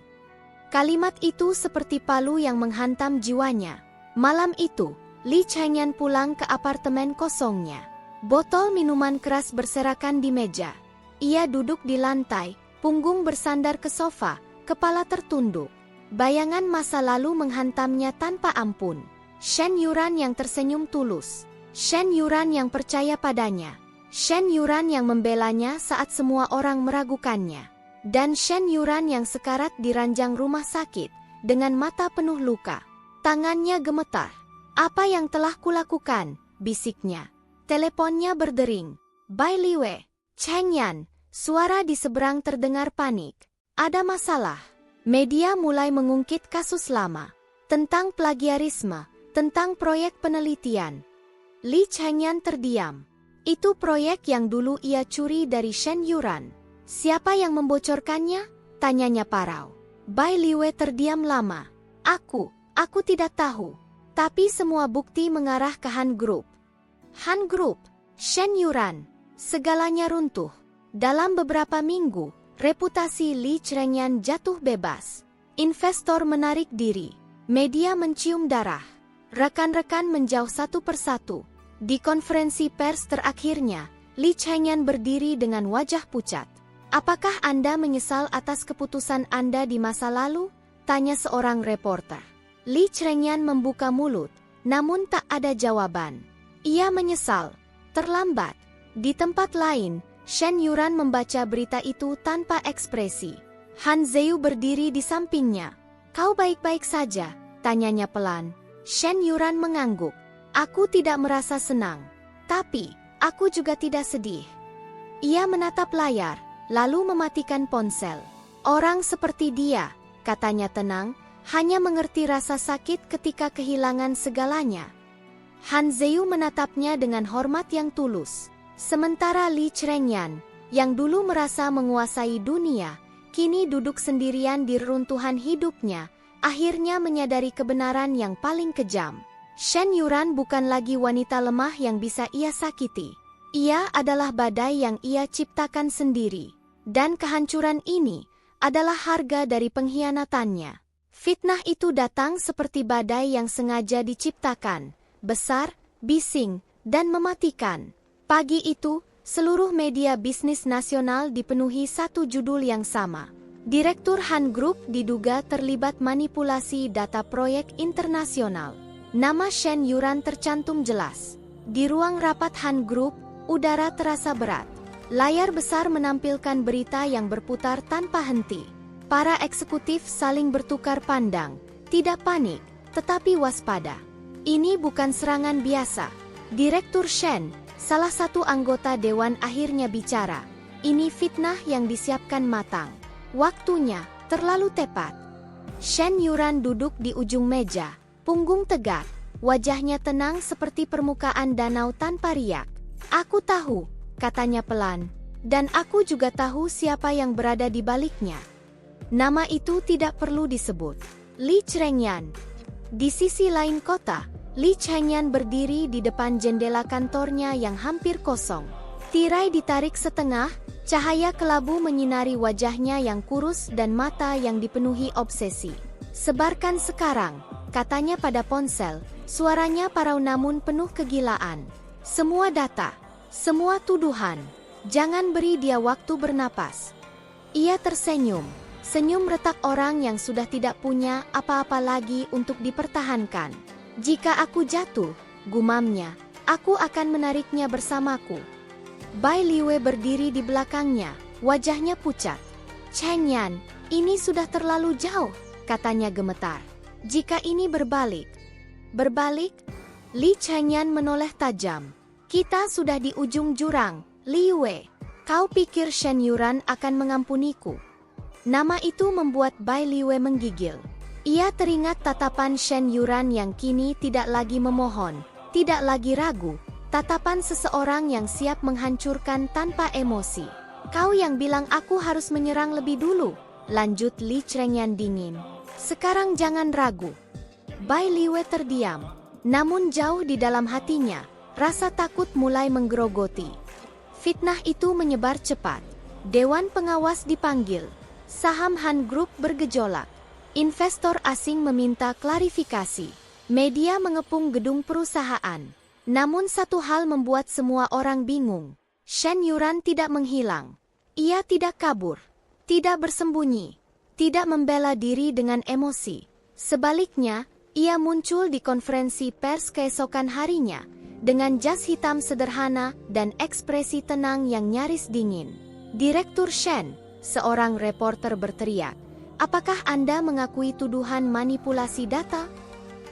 Kalimat itu seperti palu yang menghantam jiwanya. Malam itu, Li Chengyan pulang ke apartemen kosongnya. Botol minuman keras berserakan di meja. Ia duduk di lantai, punggung bersandar ke sofa, kepala tertunduk. Bayangan masa lalu menghantamnya tanpa ampun. Shen Yuran yang tersenyum tulus. Shen Yuran yang percaya padanya. Shen Yuran yang membelanya saat semua orang meragukannya. Dan Shen Yuran yang sekarat di ranjang rumah sakit, dengan mata penuh luka. Tangannya gemetar. Apa yang telah kulakukan, bisiknya. Teleponnya berdering. Bai Liwei, Chengyan, suara di seberang terdengar panik. Ada masalah. Media mulai mengungkit kasus lama. Tentang plagiarisme, tentang proyek penelitian. Li Chengyan terdiam. Itu proyek yang dulu ia curi dari Shen Yuran. Siapa yang membocorkannya? Tanyanya parau. Bai Liwei terdiam lama. Aku tidak tahu. Tapi semua bukti mengarah ke Han Group. Han Group, Shen Yuran, segalanya runtuh. Dalam beberapa minggu, reputasi Li Chengyan jatuh bebas. Investor menarik diri. Media mencium darah. Rekan-rekan menjauh satu persatu. Di konferensi pers terakhirnya, Li Chengyan berdiri dengan wajah pucat. Apakah Anda menyesal atas keputusan Anda di masa lalu? Tanya seorang reporter. Li Chengyan membuka mulut, namun tak ada jawaban. Ia menyesal. Terlambat. Di tempat lain, Shen Yuran membaca berita itu tanpa ekspresi. Han Zeu berdiri di sampingnya. Kau baik-baik saja? Tanyanya pelan. Shen Yuran mengangguk. Aku tidak merasa senang. Tapi, aku juga tidak sedih. Ia menatap layar, lalu mematikan ponsel. Orang seperti dia, katanya tenang, hanya mengerti rasa sakit ketika kehilangan segalanya. Han Zeu menatapnya dengan hormat yang tulus. Sementara Li Chengyan, yang dulu merasa menguasai dunia, kini duduk sendirian di reruntuhan hidupnya, akhirnya menyadari kebenaran yang paling kejam. Shen Yuran bukan lagi wanita lemah yang bisa ia sakiti. Ia adalah badai yang ia ciptakan sendiri. Dan kehancuran ini adalah harga dari pengkhianatannya. Fitnah itu datang seperti badai yang sengaja diciptakan, besar, bising, dan mematikan. Pagi itu, seluruh media bisnis nasional dipenuhi satu judul yang sama. Direktur Han Group diduga terlibat manipulasi data proyek internasional. Nama Shen Yuran tercantum jelas. Di ruang rapat Han Group, udara terasa berat. Layar besar menampilkan berita yang berputar tanpa henti. Para eksekutif saling bertukar pandang, tidak panik, tetapi waspada. Ini bukan serangan biasa. Direktur Shen, salah satu anggota dewan akhirnya bicara. Ini fitnah yang disiapkan matang. Waktunya terlalu tepat. Shen Yuran duduk di ujung meja, punggung tegak, wajahnya tenang seperti permukaan danau tanpa riak. Aku tahu, katanya pelan, dan aku juga tahu siapa yang berada di baliknya. Nama itu tidak perlu disebut. Li Chengyan. Di sisi lain kota, Li Chengyan berdiri di depan jendela kantornya yang hampir kosong. Tirai ditarik setengah, cahaya kelabu menyinari wajahnya yang kurus dan mata yang dipenuhi obsesi. Sebarkan sekarang, katanya pada ponsel, suaranya parau namun penuh kegilaan. Semua data, semua tuduhan, jangan beri dia waktu bernapas. Ia tersenyum, senyum retak orang yang sudah tidak punya apa-apa lagi untuk dipertahankan. Jika aku jatuh, gumamnya, aku akan menariknya bersamaku. Bai Liwei berdiri di belakangnya, wajahnya pucat. Chengyan, ini sudah terlalu jauh, katanya gemetar. Jika ini berbalik. Berbalik? Li Chengyan menoleh tajam. Kita sudah di ujung jurang, Liwei. Kau pikir Shen Yuran akan mengampuniku? Nama itu membuat Bai Liwei menggigil. Ia teringat tatapan Shen Yuran yang kini tidak lagi memohon, tidak lagi ragu, Tatapan seseorang yang siap menghancurkan tanpa emosi. Kau yang bilang aku harus menyerang lebih dulu, lanjut Li Chengyan dingin. Sekarang jangan ragu. Bai Liwei terdiam, namun jauh di dalam hatinya, rasa takut mulai menggerogoti. Fitnah itu menyebar cepat. Dewan pengawas dipanggil. Saham Han Group bergejolak. Investor asing meminta klarifikasi. Media mengepung gedung perusahaan. Namun satu hal membuat semua orang bingung. Shen Yuran tidak menghilang. Ia tidak kabur, tidak bersembunyi, tidak membela diri dengan emosi. Sebaliknya, ia muncul di konferensi pers keesokan harinya dengan jas hitam sederhana dan ekspresi tenang yang nyaris dingin. Direktur Shen, seorang reporter berteriak, "Apakah Anda mengakui tuduhan manipulasi data?"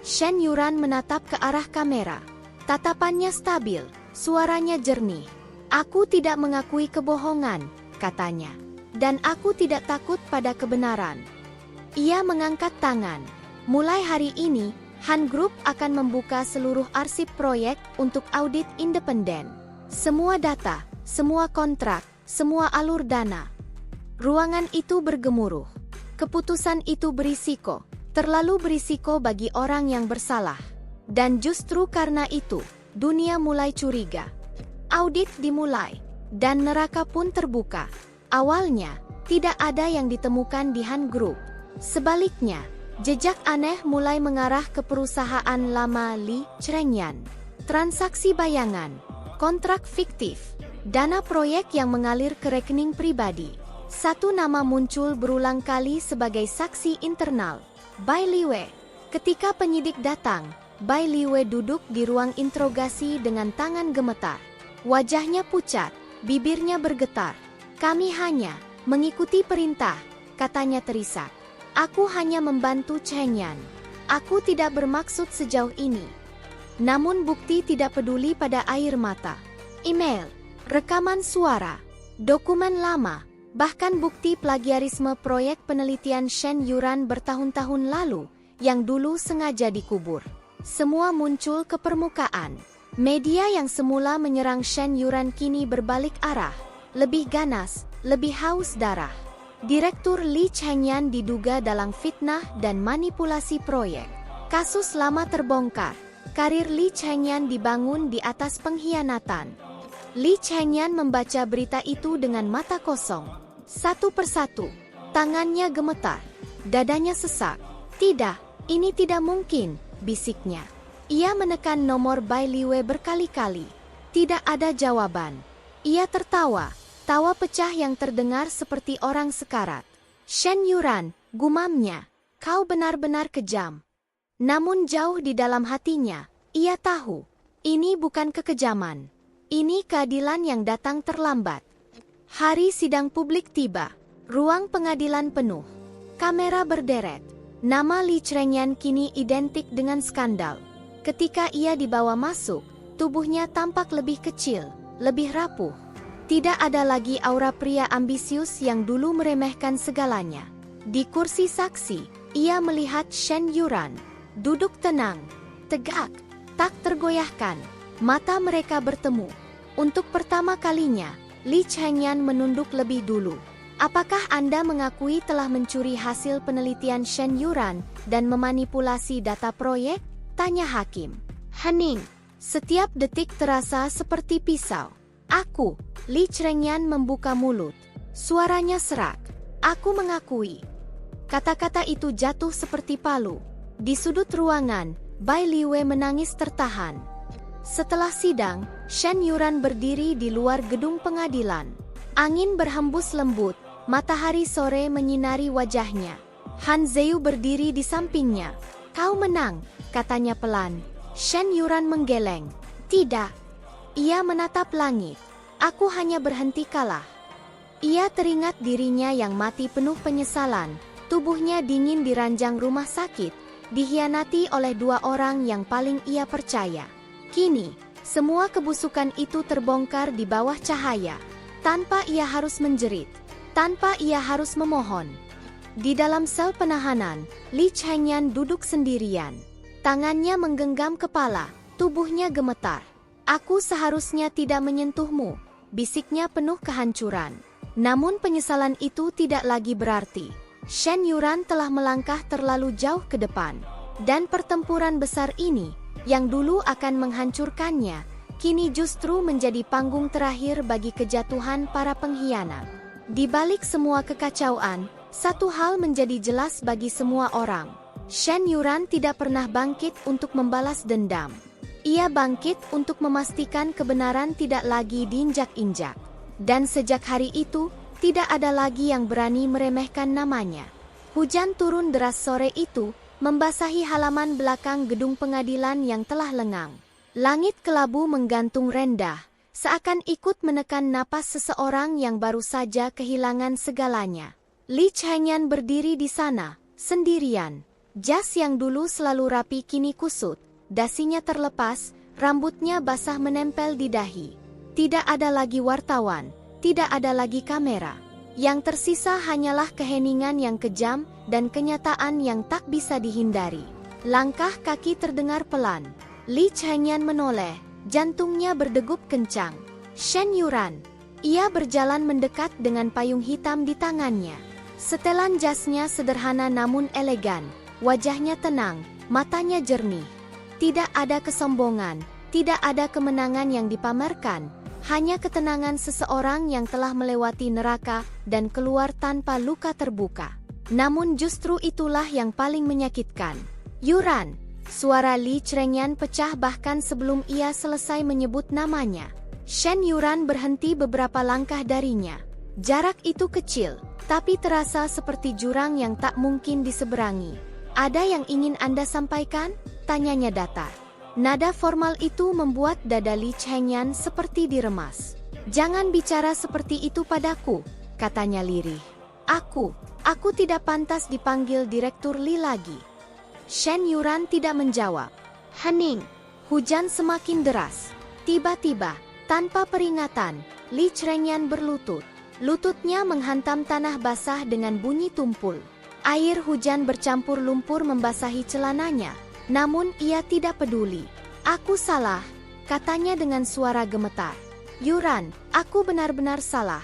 Shen Yuran menatap ke arah kamera. Tatapannya stabil, suaranya jernih. "Aku tidak mengakui kebohongan," katanya. "Dan aku tidak takut pada kebenaran." Ia mengangkat tangan. "Mulai hari ini, Han Group akan membuka seluruh arsip proyek untuk audit independen. Semua data, semua kontrak, semua alur dana." Ruangan itu bergemuruh. Keputusan itu berisiko, terlalu berisiko bagi orang yang bersalah. Dan justru karena itu, dunia mulai curiga. Audit dimulai, dan neraka pun terbuka. Awalnya, tidak ada yang ditemukan di Han Group. Sebaliknya, jejak aneh mulai mengarah ke perusahaan lama Li Chengyan. Transaksi bayangan, kontrak fiktif, dana proyek yang mengalir ke rekening pribadi. Satu nama muncul berulang kali sebagai saksi internal, Bai Liwei. Ketika penyidik datang, Bai Liwei duduk di ruang interogasi dengan tangan gemetar. Wajahnya pucat, bibirnya bergetar. "Kami hanya mengikuti perintah," katanya terisak. "Aku hanya membantu Chengyan. Aku tidak bermaksud sejauh ini." Namun bukti tidak peduli pada air mata. Email, rekaman suara, dokumen lama, bahkan bukti plagiarisme proyek penelitian Shen Yuran bertahun-tahun lalu yang dulu sengaja dikubur. Semua muncul ke permukaan. Media yang semula menyerang Shen Yuran kini berbalik arah, lebih ganas, lebih haus darah. Direktur Li Chengyan diduga dalam fitnah dan manipulasi proyek. Kasus lama terbongkar. Karir Li Chengyan dibangun di atas pengkhianatan. Li Chengyan membaca berita itu dengan mata kosong. Satu persatu, tangannya gemetar, dadanya sesak. "Tidak, ini tidak mungkin," bisiknya. Ia menekan nomor Bai Liwei berkali-kali. Tidak ada jawaban. Ia tertawa, tawa pecah yang terdengar seperti orang sekarat. "Shen Yuran," gumamnya, "kau benar-benar kejam." Namun jauh di dalam hatinya, ia tahu, ini bukan kekejaman. Ini keadilan yang datang terlambat. Hari sidang publik tiba. Ruang pengadilan penuh. Kamera berderet. Nama Li Chengyan kini identik dengan skandal. Ketika ia dibawa masuk, tubuhnya tampak lebih kecil, lebih rapuh. Tidak ada lagi aura pria ambisius yang dulu meremehkan segalanya. Di kursi saksi, ia melihat Shen Yuran. Duduk tenang, tegak, tak tergoyahkan. Mata mereka bertemu. Untuk pertama kalinya, Li Chengyan menunduk lebih dulu. "Apakah Anda mengakui telah mencuri hasil penelitian Shen Yuran dan memanipulasi data proyek?" tanya hakim. Hening. Setiap detik terasa seperti pisau. "Aku," Li Chengyan membuka mulut. Suaranya serak. "Aku mengakui." Kata-kata itu jatuh seperti palu. Di sudut ruangan, Bai Liwei menangis tertahan. Setelah sidang, Shen Yuran berdiri di luar gedung pengadilan. Angin berhembus lembut. Matahari sore menyinari wajahnya. Han Zeu berdiri di sampingnya. "Kau menang," katanya pelan. Shen Yuran menggeleng. "Tidak." Ia menatap langit. "Aku hanya berhenti kalah." Ia teringat dirinya yang mati penuh penyesalan. Tubuhnya dingin di ranjang rumah sakit, dikhianati oleh dua orang yang paling ia percaya. Kini, semua kebusukan itu terbongkar di bawah cahaya. Tanpa ia harus menjerit. Tanpa ia harus memohon. Di dalam sel penahanan, Li Chengyan duduk sendirian. Tangannya menggenggam kepala, tubuhnya gemetar. Aku seharusnya tidak menyentuhmu, bisiknya penuh kehancuran. Namun penyesalan itu tidak lagi berarti. Shen Yuran telah melangkah terlalu jauh ke depan. Dan pertempuran besar ini, yang dulu akan menghancurkannya, kini justru menjadi panggung terakhir bagi kejatuhan para pengkhianat. Di balik semua kekacauan, satu hal menjadi jelas bagi semua orang. Shen Yuran tidak pernah bangkit untuk membalas dendam. Ia bangkit untuk memastikan kebenaran tidak lagi diinjak-injak. Dan sejak hari itu, tidak ada lagi yang berani meremehkan namanya. Hujan turun deras sore itu, membasahi halaman belakang gedung pengadilan yang telah lengang. Langit kelabu menggantung rendah, seakan ikut menekan napas seseorang yang baru saja kehilangan segalanya. Li Chengyan berdiri di sana, sendirian. Jas yang dulu selalu rapi kini kusut. Dasinya terlepas, rambutnya basah menempel di dahi. Tidak ada lagi wartawan, tidak ada lagi kamera. Yang tersisa hanyalah keheningan yang kejam dan kenyataan yang tak bisa dihindari. Langkah kaki terdengar pelan. Li Chengyan menoleh, jantungnya berdegup kencang. Shen Yuran. Ia berjalan mendekat dengan payung hitam di tangannya. Setelan jasnya sederhana namun elegan. Wajahnya tenang, matanya jernih. Tidak ada kesombongan, tidak ada kemenangan yang dipamerkan, hanya ketenangan seseorang yang telah melewati neraka dan keluar tanpa luka terbuka. Namun justru itulah yang paling menyakitkan. Yuran, suara Li Chengyan pecah bahkan sebelum ia selesai menyebut namanya. Shen Yuran berhenti beberapa langkah darinya. Jarak itu kecil, tapi terasa seperti jurang yang tak mungkin diseberangi. Ada yang ingin Anda sampaikan? Tanyanya datar. Nada formal itu membuat dada Li Chengyan seperti diremas. Jangan bicara seperti itu padaku, katanya lirih. Aku tidak pantas dipanggil Direktur Li lagi. Shen Yuran tidak menjawab. Hening. Hujan semakin deras. Tiba-tiba, tanpa peringatan, Li Chengyan berlutut. Lututnya menghantam tanah basah dengan bunyi tumpul. Air hujan bercampur lumpur membasahi celananya, namun ia tidak peduli. Aku salah, katanya dengan suara gemetar. Yuran, aku benar-benar salah.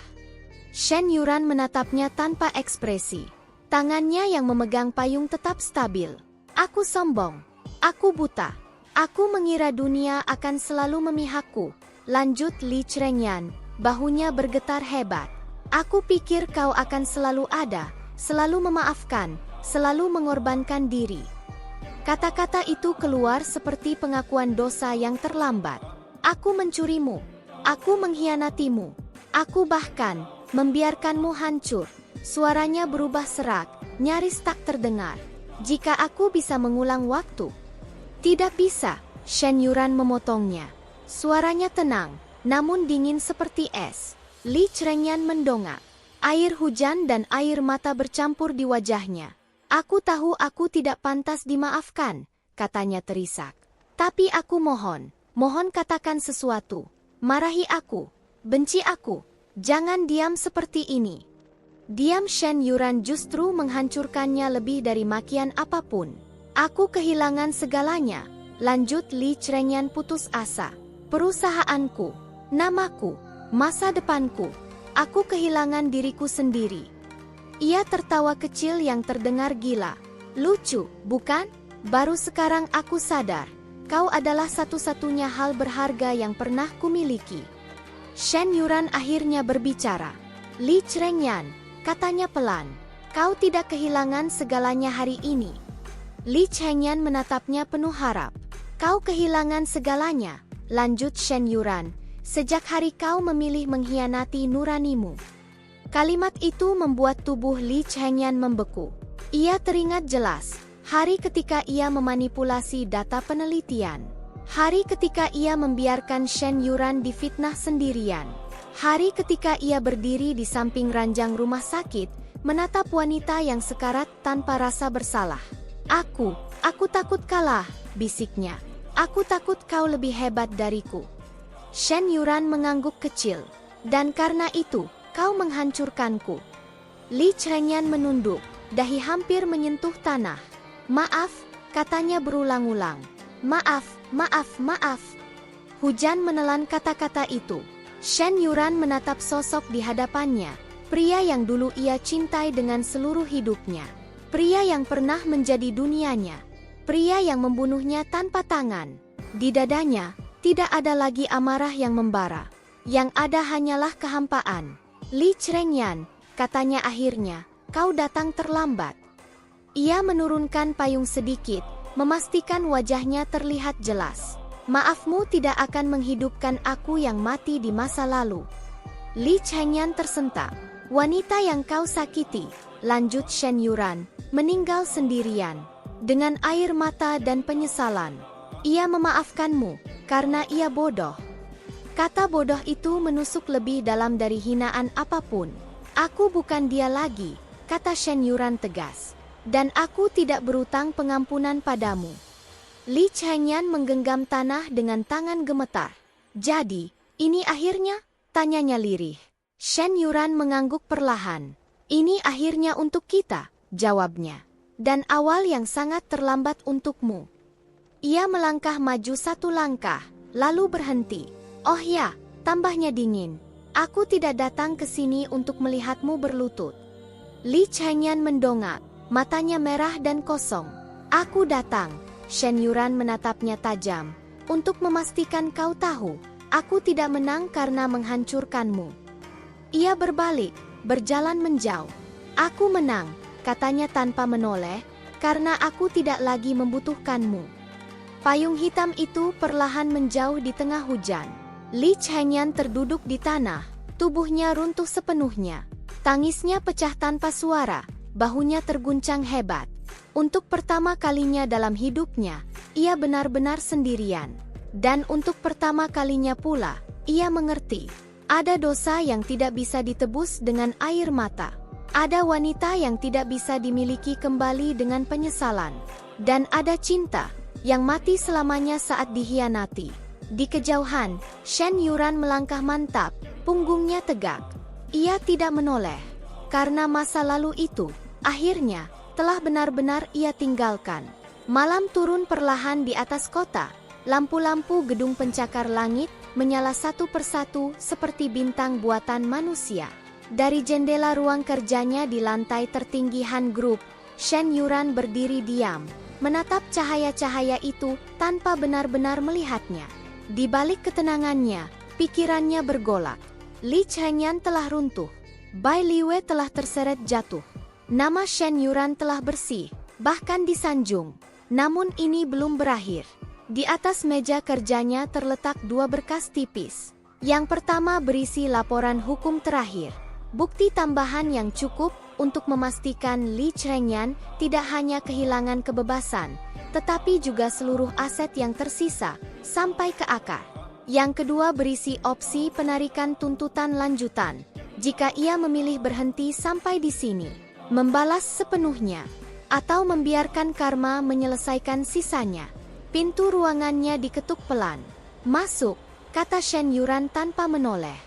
Shen Yuran menatapnya tanpa ekspresi. Tangannya yang memegang payung tetap stabil. Aku sombong. Aku buta. Aku mengira dunia akan selalu memihakku. Lanjut Li Chengyan, bahunya bergetar hebat. Aku pikir kau akan selalu ada. Selalu memaafkan, selalu mengorbankan diri. Kata-kata itu keluar seperti pengakuan dosa yang terlambat. Aku mencurimu, aku mengkhianatimu, aku bahkan membiarkanmu hancur. Suaranya berubah serak, nyaris tak terdengar. Jika aku bisa mengulang waktu. Tidak bisa, Shen Yuran memotongnya. Suaranya tenang, namun dingin seperti es. Li Chengyan mendongak. Air hujan dan air mata bercampur di wajahnya. Aku tahu aku tidak pantas dimaafkan, katanya terisak. Tapi aku mohon katakan sesuatu. Marahi aku, benci aku, jangan diam seperti ini. Diam Shen Yuran justru menghancurkannya lebih dari makian apapun. Aku kehilangan segalanya, lanjut Li Chengyan putus asa. Perusahaanku, namaku, masa depanku. Aku kehilangan diriku sendiri. Ia tertawa kecil yang terdengar gila. Lucu, bukan? Baru sekarang aku sadar. Kau adalah satu-satunya hal berharga yang pernah kumiliki. Shen Yuran akhirnya berbicara. Li Chengyan, katanya pelan. Kau tidak kehilangan segalanya hari ini. Li Chengyan menatapnya penuh harap. Kau kehilangan segalanya, lanjut Shen Yuran. Sejak hari kau memilih mengkhianati nuranimu. Kalimat itu membuat tubuh Li Chengyan membeku. Ia teringat jelas, hari ketika ia memanipulasi data penelitian. Hari ketika ia membiarkan Shen Yuran difitnah sendirian. Hari ketika ia berdiri di samping ranjang rumah sakit, menatap wanita yang sekarat tanpa rasa bersalah. Aku takut kalah, bisiknya. Aku takut kau lebih hebat dariku. Shen Yuran mengangguk kecil. Dan karena itu, kau menghancurkanku. Li Chengyan menunduk, dahi hampir menyentuh tanah. Maaf, katanya berulang-ulang. Maaf. Hujan menelan kata-kata itu. Shen Yuran menatap sosok di hadapannya, pria yang dulu ia cintai dengan seluruh hidupnya. Pria yang pernah menjadi dunianya. Pria yang membunuhnya tanpa tangan. Di dadanya, tidak ada lagi amarah yang membara. Yang ada hanyalah kehampaan. Li Chengyan, katanya akhirnya, kau datang terlambat. Ia menurunkan payung sedikit, memastikan wajahnya terlihat jelas. Maafmu tidak akan menghidupkan aku yang mati di masa lalu. Li Chengyan tersentak. Wanita yang kau sakiti, lanjut Shen Yuran, meninggal sendirian. Dengan air mata dan penyesalan. Ia memaafkanmu, karena ia bodoh. Kata bodoh itu menusuk lebih dalam dari hinaan apapun. Aku bukan dia lagi, kata Shen Yuran tegas. Dan aku tidak berutang pengampunan padamu. Li Chengyan menggenggam tanah dengan tangan gemetar. Jadi, ini akhirnya? Tanyanya lirih. Shen Yuran mengangguk perlahan. Ini akhirnya untuk kita, jawabnya. Dan awal yang sangat terlambat untukmu. Ia melangkah maju satu langkah, lalu berhenti. Oh ya, tambahnya dingin. Aku tidak datang ke sini untuk melihatmu berlutut. Li Chengyan mendongak, matanya merah dan kosong. Aku datang. Shen Yuran menatapnya tajam. Untuk memastikan kau tahu, aku tidak menang karena menghancurkanmu. Ia berbalik, berjalan menjauh. Aku menang, katanya tanpa menoleh, karena aku tidak lagi membutuhkanmu. Payung hitam itu perlahan menjauh di tengah hujan. Li Chengyan terduduk di tanah, tubuhnya runtuh sepenuhnya. Tangisnya pecah tanpa suara, bahunya terguncang hebat. Untuk pertama kalinya dalam hidupnya, ia benar-benar sendirian. Dan untuk pertama kalinya pula, ia mengerti. Ada dosa yang tidak bisa ditebus dengan air mata. Ada wanita yang tidak bisa dimiliki kembali dengan penyesalan. Dan ada cinta yang mati selamanya saat dihianati. Di kejauhan, Shen Yuran melangkah mantap, punggungnya tegak. Ia tidak menoleh. Karena masa lalu itu, akhirnya, telah benar-benar ia tinggalkan. Malam turun perlahan di atas kota. Lampu-lampu gedung pencakar langit menyala satu persatu seperti bintang buatan manusia. Dari jendela ruang kerjanya di lantai tertinggi Han Group, Shen Yuran berdiri diam, menatap cahaya-cahaya itu tanpa benar-benar melihatnya. Di balik ketenangannya, pikirannya bergolak. Li Chengyan telah runtuh. Bai Liwei telah terseret jatuh. Nama Shen Yuran telah bersih, bahkan disanjung. Namun ini belum berakhir. Di atas meja kerjanya terletak dua berkas tipis. Yang pertama berisi laporan hukum terakhir. Bukti tambahan yang cukup untuk memastikan Li Chengyan tidak hanya kehilangan kebebasan, tetapi juga seluruh aset yang tersisa, sampai ke akar. Yang kedua berisi opsi penarikan tuntutan lanjutan, jika ia memilih berhenti sampai di sini. Membalas sepenuhnya, atau membiarkan karma menyelesaikan sisanya. Pintu ruangannya diketuk pelan. Masuk, kata Shen Yuran tanpa menoleh.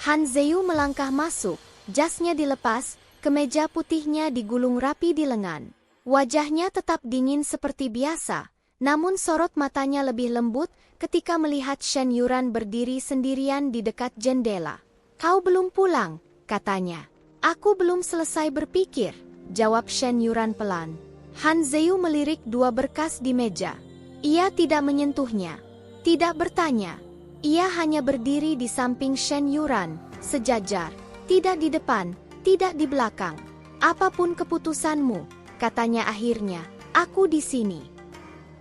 Han Zeyu melangkah masuk, jasnya dilepas, kemeja putihnya digulung rapi di lengan. Wajahnya tetap dingin seperti biasa, namun sorot matanya lebih lembut ketika melihat Shen Yuran berdiri sendirian di dekat jendela. Kau belum pulang, katanya. Aku belum selesai berpikir, jawab Shen Yuran pelan. Han Zeyu melirik dua berkas di meja. Ia tidak menyentuhnya, tidak bertanya. Ia hanya berdiri di samping Shen Yuran, sejajar, tidak di depan, tidak di belakang. Apapun keputusanmu, katanya akhirnya, aku di sini.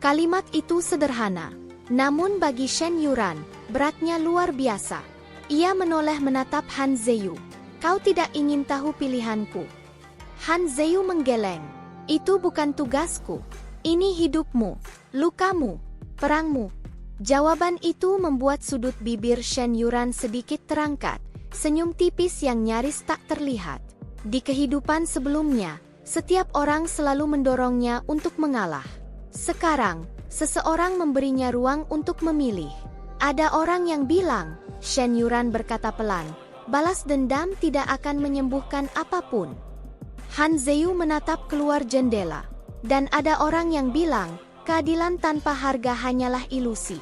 Kalimat itu sederhana, namun bagi Shen Yuran, beratnya luar biasa. Ia menoleh menatap Han Zeyu. Kau tidak ingin tahu pilihanku. Han Zeyu menggeleng. Itu bukan tugasku. Ini hidupmu, lukamu, perangmu. Jawaban itu membuat sudut bibir Shen Yuran sedikit terangkat, senyum tipis yang nyaris tak terlihat. Di kehidupan sebelumnya, setiap orang selalu mendorongnya untuk mengalah. Sekarang, seseorang memberinya ruang untuk memilih. Ada orang yang bilang, Shen Yuran berkata pelan, balas dendam tidak akan menyembuhkan apapun. Han Zeyu menatap keluar jendela. Dan ada orang yang bilang, keadilan tanpa harga hanyalah ilusi.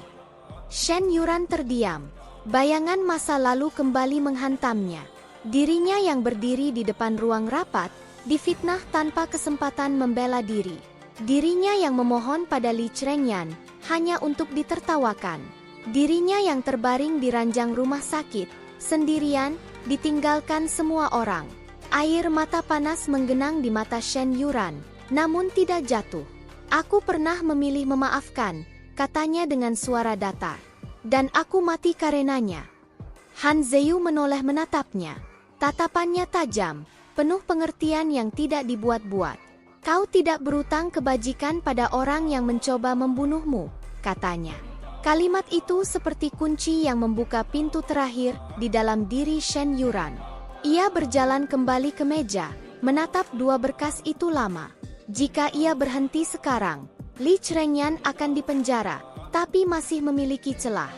Shen Yuran terdiam. Bayangan masa lalu kembali menghantamnya. Dirinya yang berdiri di depan ruang rapat, difitnah tanpa kesempatan membela diri. Dirinya yang memohon pada Li Chengyan, hanya untuk ditertawakan. Dirinya yang terbaring di ranjang rumah sakit, sendirian, ditinggalkan semua orang. Air mata panas menggenang di mata Shen Yuran, namun tidak jatuh. Aku pernah memilih memaafkan, katanya dengan suara datar. Dan aku mati karenanya. Han Zeyu menoleh menatapnya. Tatapannya tajam, penuh pengertian yang tidak dibuat-buat. Kau tidak berutang kebajikan pada orang yang mencoba membunuhmu, katanya. Kalimat itu seperti kunci yang membuka pintu terakhir di dalam diri Shen Yuran. Ia berjalan kembali ke meja, menatap dua berkas itu lama. Jika ia berhenti sekarang, Li Chengyan akan dipenjara, tapi masih memiliki celah.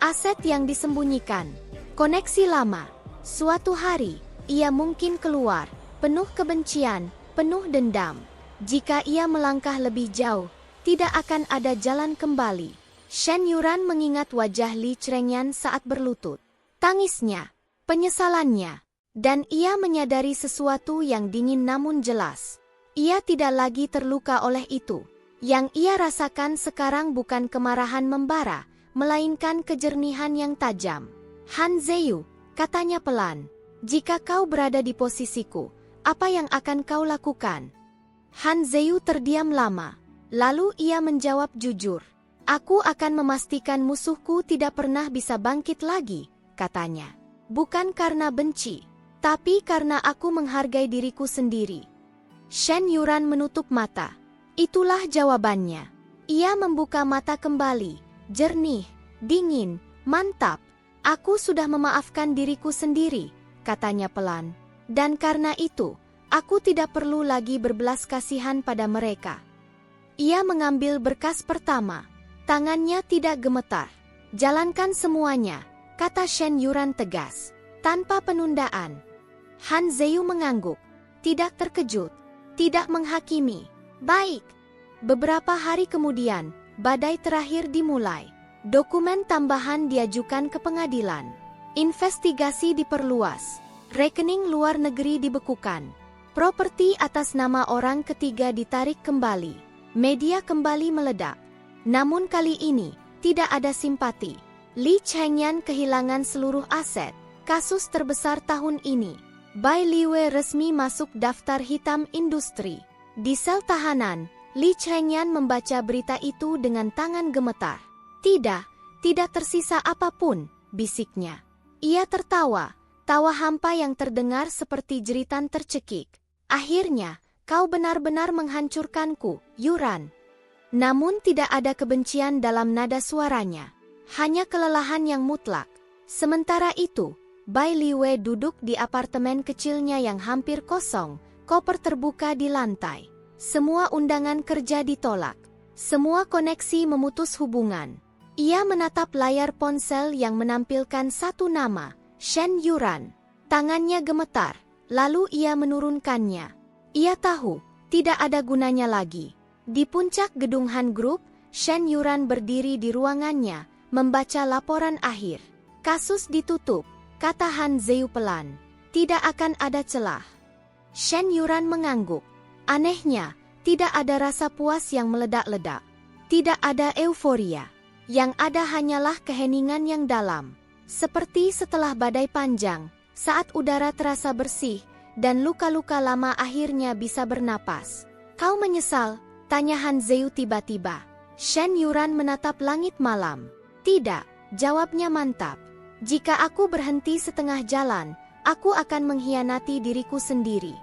Aset yang disembunyikan, koneksi lama. Suatu hari, ia mungkin keluar, penuh kebencian, penuh dendam. Jika ia melangkah lebih jauh, tidak akan ada jalan kembali. Shen Yuran mengingat wajah Li Chengyan saat berlutut. Tangisnya, penyesalannya, dan ia menyadari sesuatu yang dingin namun jelas. Ia tidak lagi terluka oleh itu. Yang ia rasakan sekarang bukan kemarahan membara, melainkan kejernihan yang tajam. Han Zeyu, katanya pelan, jika kau berada di posisiku, apa yang akan kau lakukan? Han Zeyu terdiam lama, lalu ia menjawab jujur. Aku akan memastikan musuhku tidak pernah bisa bangkit lagi, katanya. Bukan karena benci, tapi karena aku menghargai diriku sendiri. Shen Yuran menutup mata. Itulah jawabannya. Ia membuka mata kembali, jernih, dingin, mantap. Aku sudah memaafkan diriku sendiri, katanya pelan. Dan karena itu, aku tidak perlu lagi berbelas kasihan pada mereka. Ia mengambil berkas pertama. Tangannya tidak gemetar. Jalankan semuanya, kata Shen Yuran tegas, tanpa penundaan. Han Zeyu mengangguk, tidak terkejut, tidak menghakimi. Baik. Beberapa hari kemudian, badai terakhir dimulai. Dokumen tambahan diajukan ke pengadilan. Investigasi diperluas. Rekening luar negeri dibekukan. Properti atas nama orang ketiga ditarik kembali. Media kembali meledak. Namun kali ini, tidak ada simpati. Li Chengyan kehilangan seluruh aset. Kasus terbesar tahun ini. Bai Liwei resmi masuk daftar hitam industri. Di sel tahanan, Li Chengyan membaca berita itu dengan tangan gemetar. Tidak tersisa apapun, bisiknya. Ia tertawa, tawa hampa yang terdengar seperti jeritan tercekik. Akhirnya, kau benar-benar menghancurkanku, Yuran. Namun tidak ada kebencian dalam nada suaranya. Hanya kelelahan yang mutlak. Sementara itu, Bai Liwei duduk di apartemen kecilnya yang hampir kosong. Koper terbuka di lantai. Semua undangan kerja ditolak. Semua koneksi memutus hubungan. Ia menatap layar ponsel yang menampilkan satu nama, Shen Yuran. Tangannya gemetar, lalu ia menurunkannya. Ia tahu, tidak ada gunanya lagi. Di puncak gedung Han Group, Shen Yuran berdiri di ruangannya, membaca laporan akhir. Kasus ditutup, kata Han Zeyu pelan. Tidak akan ada celah. Shen Yuran mengangguk. Anehnya, tidak ada rasa puas yang meledak-ledak. Tidak ada euforia. Yang ada hanyalah keheningan yang dalam. Seperti setelah badai panjang, saat udara terasa bersih, dan luka-luka lama akhirnya bisa bernapas. Kau menyesal? Tanya Han Zeyu tiba-tiba. Shen Yuran menatap langit malam. Tidak, jawabnya mantap. Jika aku berhenti setengah jalan, aku akan mengkhianati diriku sendiri.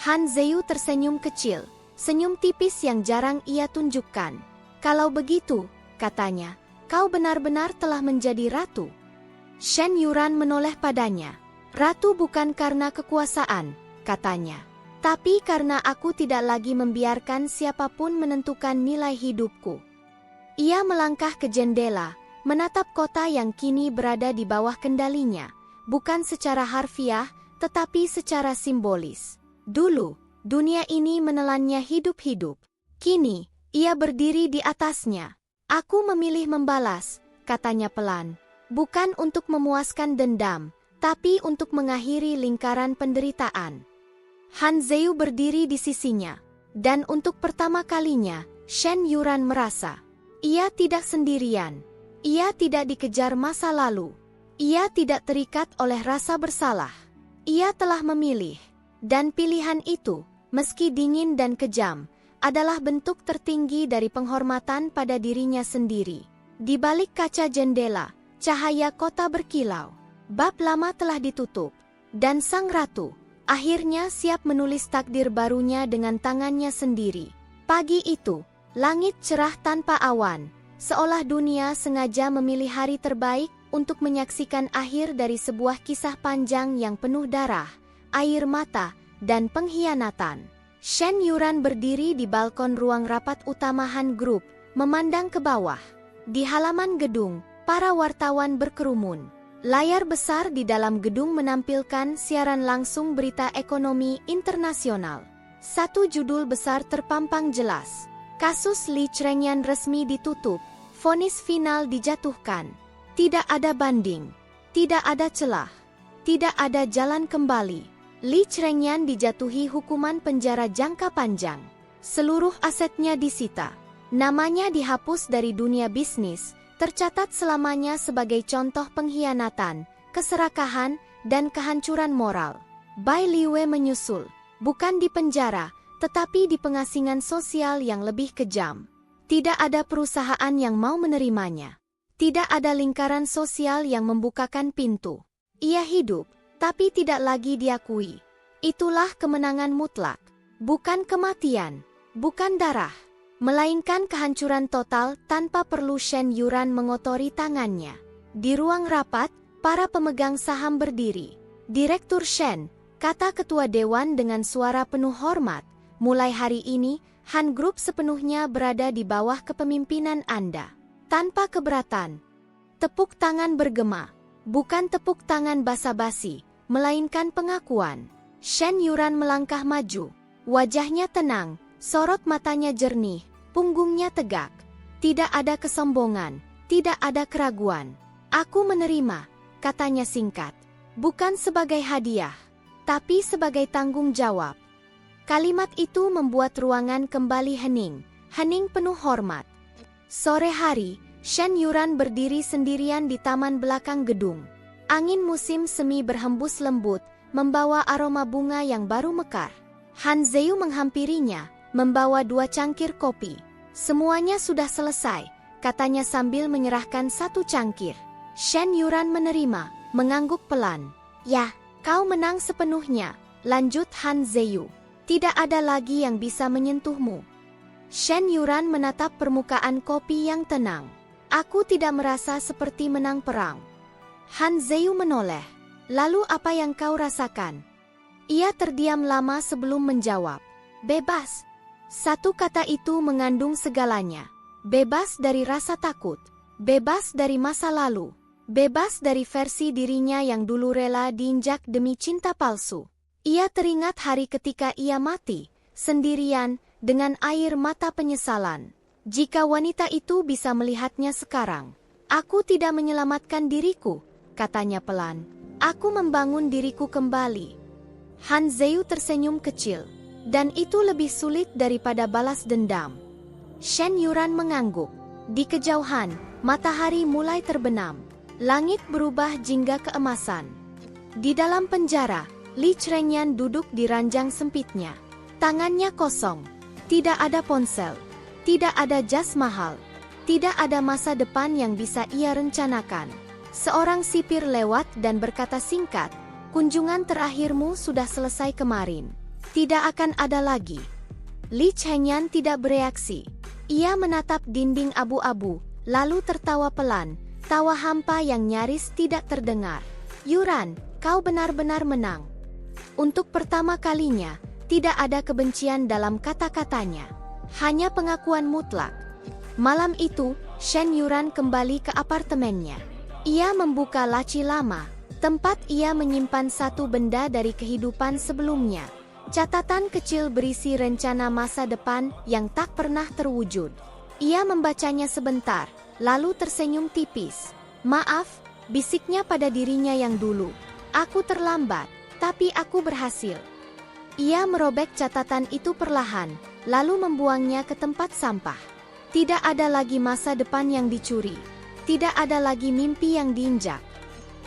Han Zeyu tersenyum kecil, senyum tipis yang jarang ia tunjukkan. Kalau begitu, katanya, kau benar-benar telah menjadi ratu. Shen Yuran menoleh padanya. Ratu bukan karena kekuasaan, katanya. Tapi karena aku tidak lagi membiarkan siapapun menentukan nilai hidupku. Ia melangkah ke jendela, menatap kota yang kini berada di bawah kendalinya. Bukan secara harfiah, tetapi secara simbolis. Dulu, dunia ini menelannya hidup-hidup. Kini, ia berdiri di atasnya. Aku memilih membalas, katanya pelan. Bukan untuk memuaskan dendam, tapi untuk mengakhiri lingkaran penderitaan. Han Zeu berdiri di sisinya. Dan untuk pertama kalinya, Shen Yuran merasa ia tidak sendirian. Ia tidak dikejar masa lalu. Ia tidak terikat oleh rasa bersalah. Ia telah memilih. Dan pilihan itu, meski dingin dan kejam, adalah bentuk tertinggi dari penghormatan pada dirinya sendiri. Di balik kaca jendela, cahaya kota berkilau. Bab lama telah ditutup. Dan sang ratu akhirnya siap menulis takdir barunya dengan tangannya sendiri. Pagi itu, langit cerah tanpa awan, seolah dunia sengaja memilih hari terbaik untuk menyaksikan akhir dari sebuah kisah panjang yang penuh darah, air mata, dan pengkhianatan. Shen Yuran berdiri di balkon ruang rapat utama Han Group, memandang ke bawah. Di halaman gedung, para wartawan berkerumun. Layar besar di dalam gedung menampilkan siaran langsung berita ekonomi internasional. Satu judul besar terpampang jelas. Kasus Li Chengyan resmi ditutup, vonis final dijatuhkan. Tidak ada banding, tidak ada celah, tidak ada jalan kembali. Li Chengyan dijatuhi hukuman penjara jangka panjang. Seluruh asetnya disita. Namanya dihapus dari dunia bisnis, tercatat selamanya sebagai contoh pengkhianatan, keserakahan, dan kehancuran moral. Bai Liwei menyusul, bukan di penjara, tetapi di pengasingan sosial yang lebih kejam. Tidak ada perusahaan yang mau menerimanya. Tidak ada lingkaran sosial yang membukakan pintu. Ia hidup, tapi tidak lagi diakui. Itulah kemenangan mutlak. Bukan kematian, bukan darah, melainkan kehancuran total tanpa perlu Shen Yuran mengotori tangannya. Di ruang rapat, para pemegang saham berdiri. Direktur Shen, kata ketua dewan dengan suara penuh hormat, mulai hari ini, Han Group sepenuhnya berada di bawah kepemimpinan Anda. Tanpa keberatan. Tepuk tangan bergema. Bukan tepuk tangan basa-basi, melainkan pengakuan. Shen Yuran melangkah maju. Wajahnya tenang, sorot matanya jernih. Punggungnya tegak. Tidak ada kesombongan, tidak ada keraguan. Aku menerima, katanya singkat. Bukan sebagai hadiah, tapi sebagai tanggung jawab. Kalimat itu membuat ruangan kembali hening penuh hormat. Sore hari, Shen Yuran berdiri sendirian di taman belakang gedung. Angin musim semi berhembus lembut, membawa aroma bunga yang baru mekar. Han Zeu menghampirinya, membawa 2 cangkir kopi. Semuanya sudah selesai, katanya sambil menyerahkan 1 cangkir. Shen Yuran menerima, mengangguk pelan. Ya, kau menang sepenuhnya, lanjut Han Zeu. Tidak ada lagi yang bisa menyentuhmu. Shen Yuran menatap permukaan kopi yang tenang. Aku tidak merasa seperti menang perang. Han Zeu menoleh. Lalu apa yang kau rasakan? Ia terdiam lama sebelum menjawab. Bebas. Satu kata itu mengandung segalanya. Bebas dari rasa takut. Bebas dari masa lalu. Bebas dari versi dirinya yang dulu rela diinjak demi cinta palsu. Ia teringat hari ketika ia mati, sendirian, dengan air mata penyesalan. Jika wanita itu bisa melihatnya sekarang. Aku tidak menyelamatkan diriku, katanya pelan. Aku membangun diriku kembali. Han Zeu tersenyum kecil. Dan itu lebih sulit daripada balas dendam. Shen Yuran mengangguk. Di kejauhan, matahari mulai terbenam. Langit berubah jingga keemasan. Di dalam penjara, Li Chengyan duduk di ranjang sempitnya. Tangannya kosong. Tidak ada ponsel. Tidak ada jas mahal. Tidak ada masa depan yang bisa ia rencanakan. Seorang sipir lewat dan berkata singkat, kunjungan terakhirmu sudah selesai kemarin. Tidak akan ada lagi. Li Chengyan tidak bereaksi. Ia menatap dinding abu-abu, lalu tertawa pelan, tawa hampa yang nyaris tidak terdengar. Yuran, kau benar-benar menang. Untuk pertama kalinya, tidak ada kebencian dalam kata-katanya. Hanya pengakuan mutlak. Malam itu, Shen Yuran kembali ke apartemennya. Ia membuka laci lama, tempat ia menyimpan satu benda dari kehidupan sebelumnya. Catatan kecil berisi rencana masa depan yang tak pernah terwujud. Ia membacanya sebentar, lalu tersenyum tipis. "Maaf," bisiknya pada dirinya yang dulu. "Aku terlambat, tapi aku berhasil." Ia merobek catatan itu perlahan, lalu membuangnya ke tempat sampah. Tidak ada lagi masa depan yang dicuri. Tidak ada lagi mimpi yang diinjak.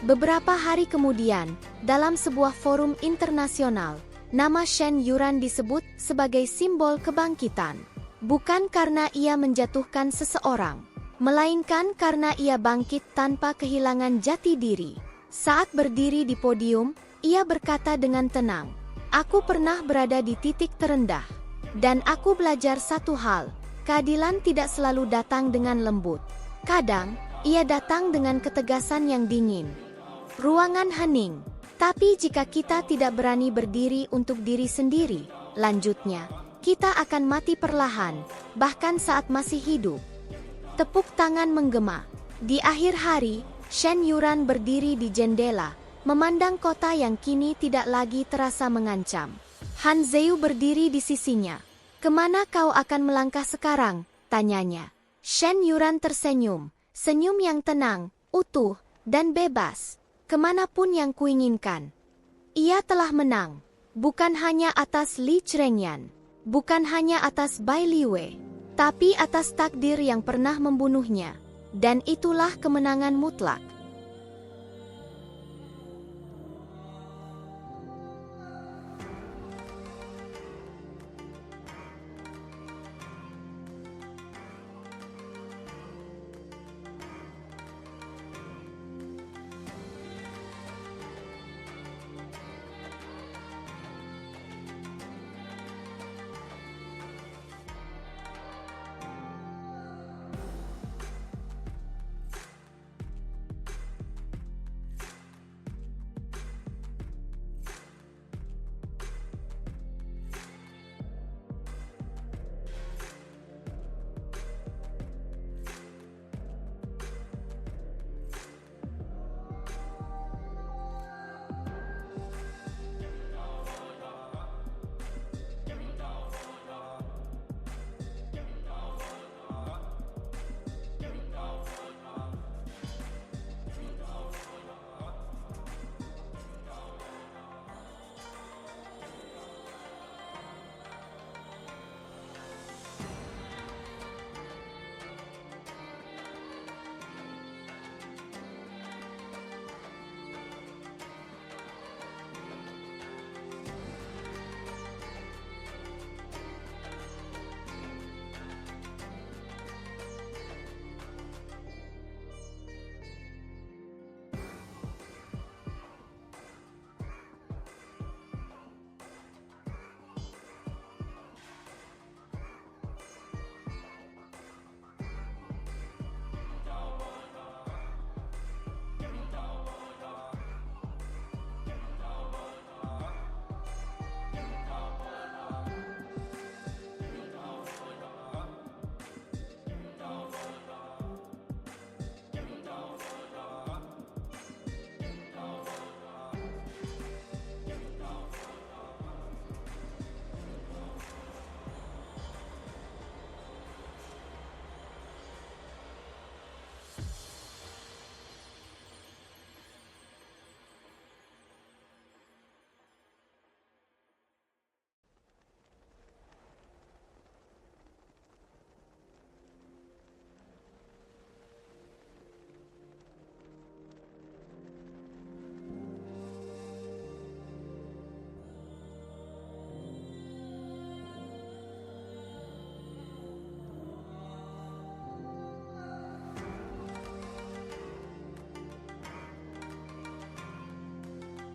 Beberapa hari kemudian, dalam sebuah forum internasional, nama Shen Yuran disebut sebagai simbol kebangkitan. Bukan karena ia menjatuhkan seseorang, melainkan karena ia bangkit tanpa kehilangan jati diri. Saat berdiri di podium, ia berkata dengan tenang, "Aku pernah berada di titik terendah. Dan aku belajar satu hal, keadilan tidak selalu datang dengan lembut. Kadang, ia datang dengan ketegasan yang dingin." Ruangan hening. "Tapi jika kita tidak berani berdiri untuk diri sendiri," lanjutnya, "kita akan mati perlahan, bahkan saat masih hidup." Tepuk tangan menggema. Di akhir hari, Shen Yuran berdiri di jendela, memandang kota yang kini tidak lagi terasa mengancam. Han Zeu berdiri di sisinya. "Kemana kau akan melangkah sekarang?" tanyanya. Shen Yuran tersenyum, senyum yang tenang, utuh, dan bebas. "Kemanapun yang kuinginkan." Ia telah menang, bukan hanya atas Li Chengyan, bukan hanya atas Bai Liwei, tapi atas takdir yang pernah membunuhnya. Dan itulah kemenangan mutlak.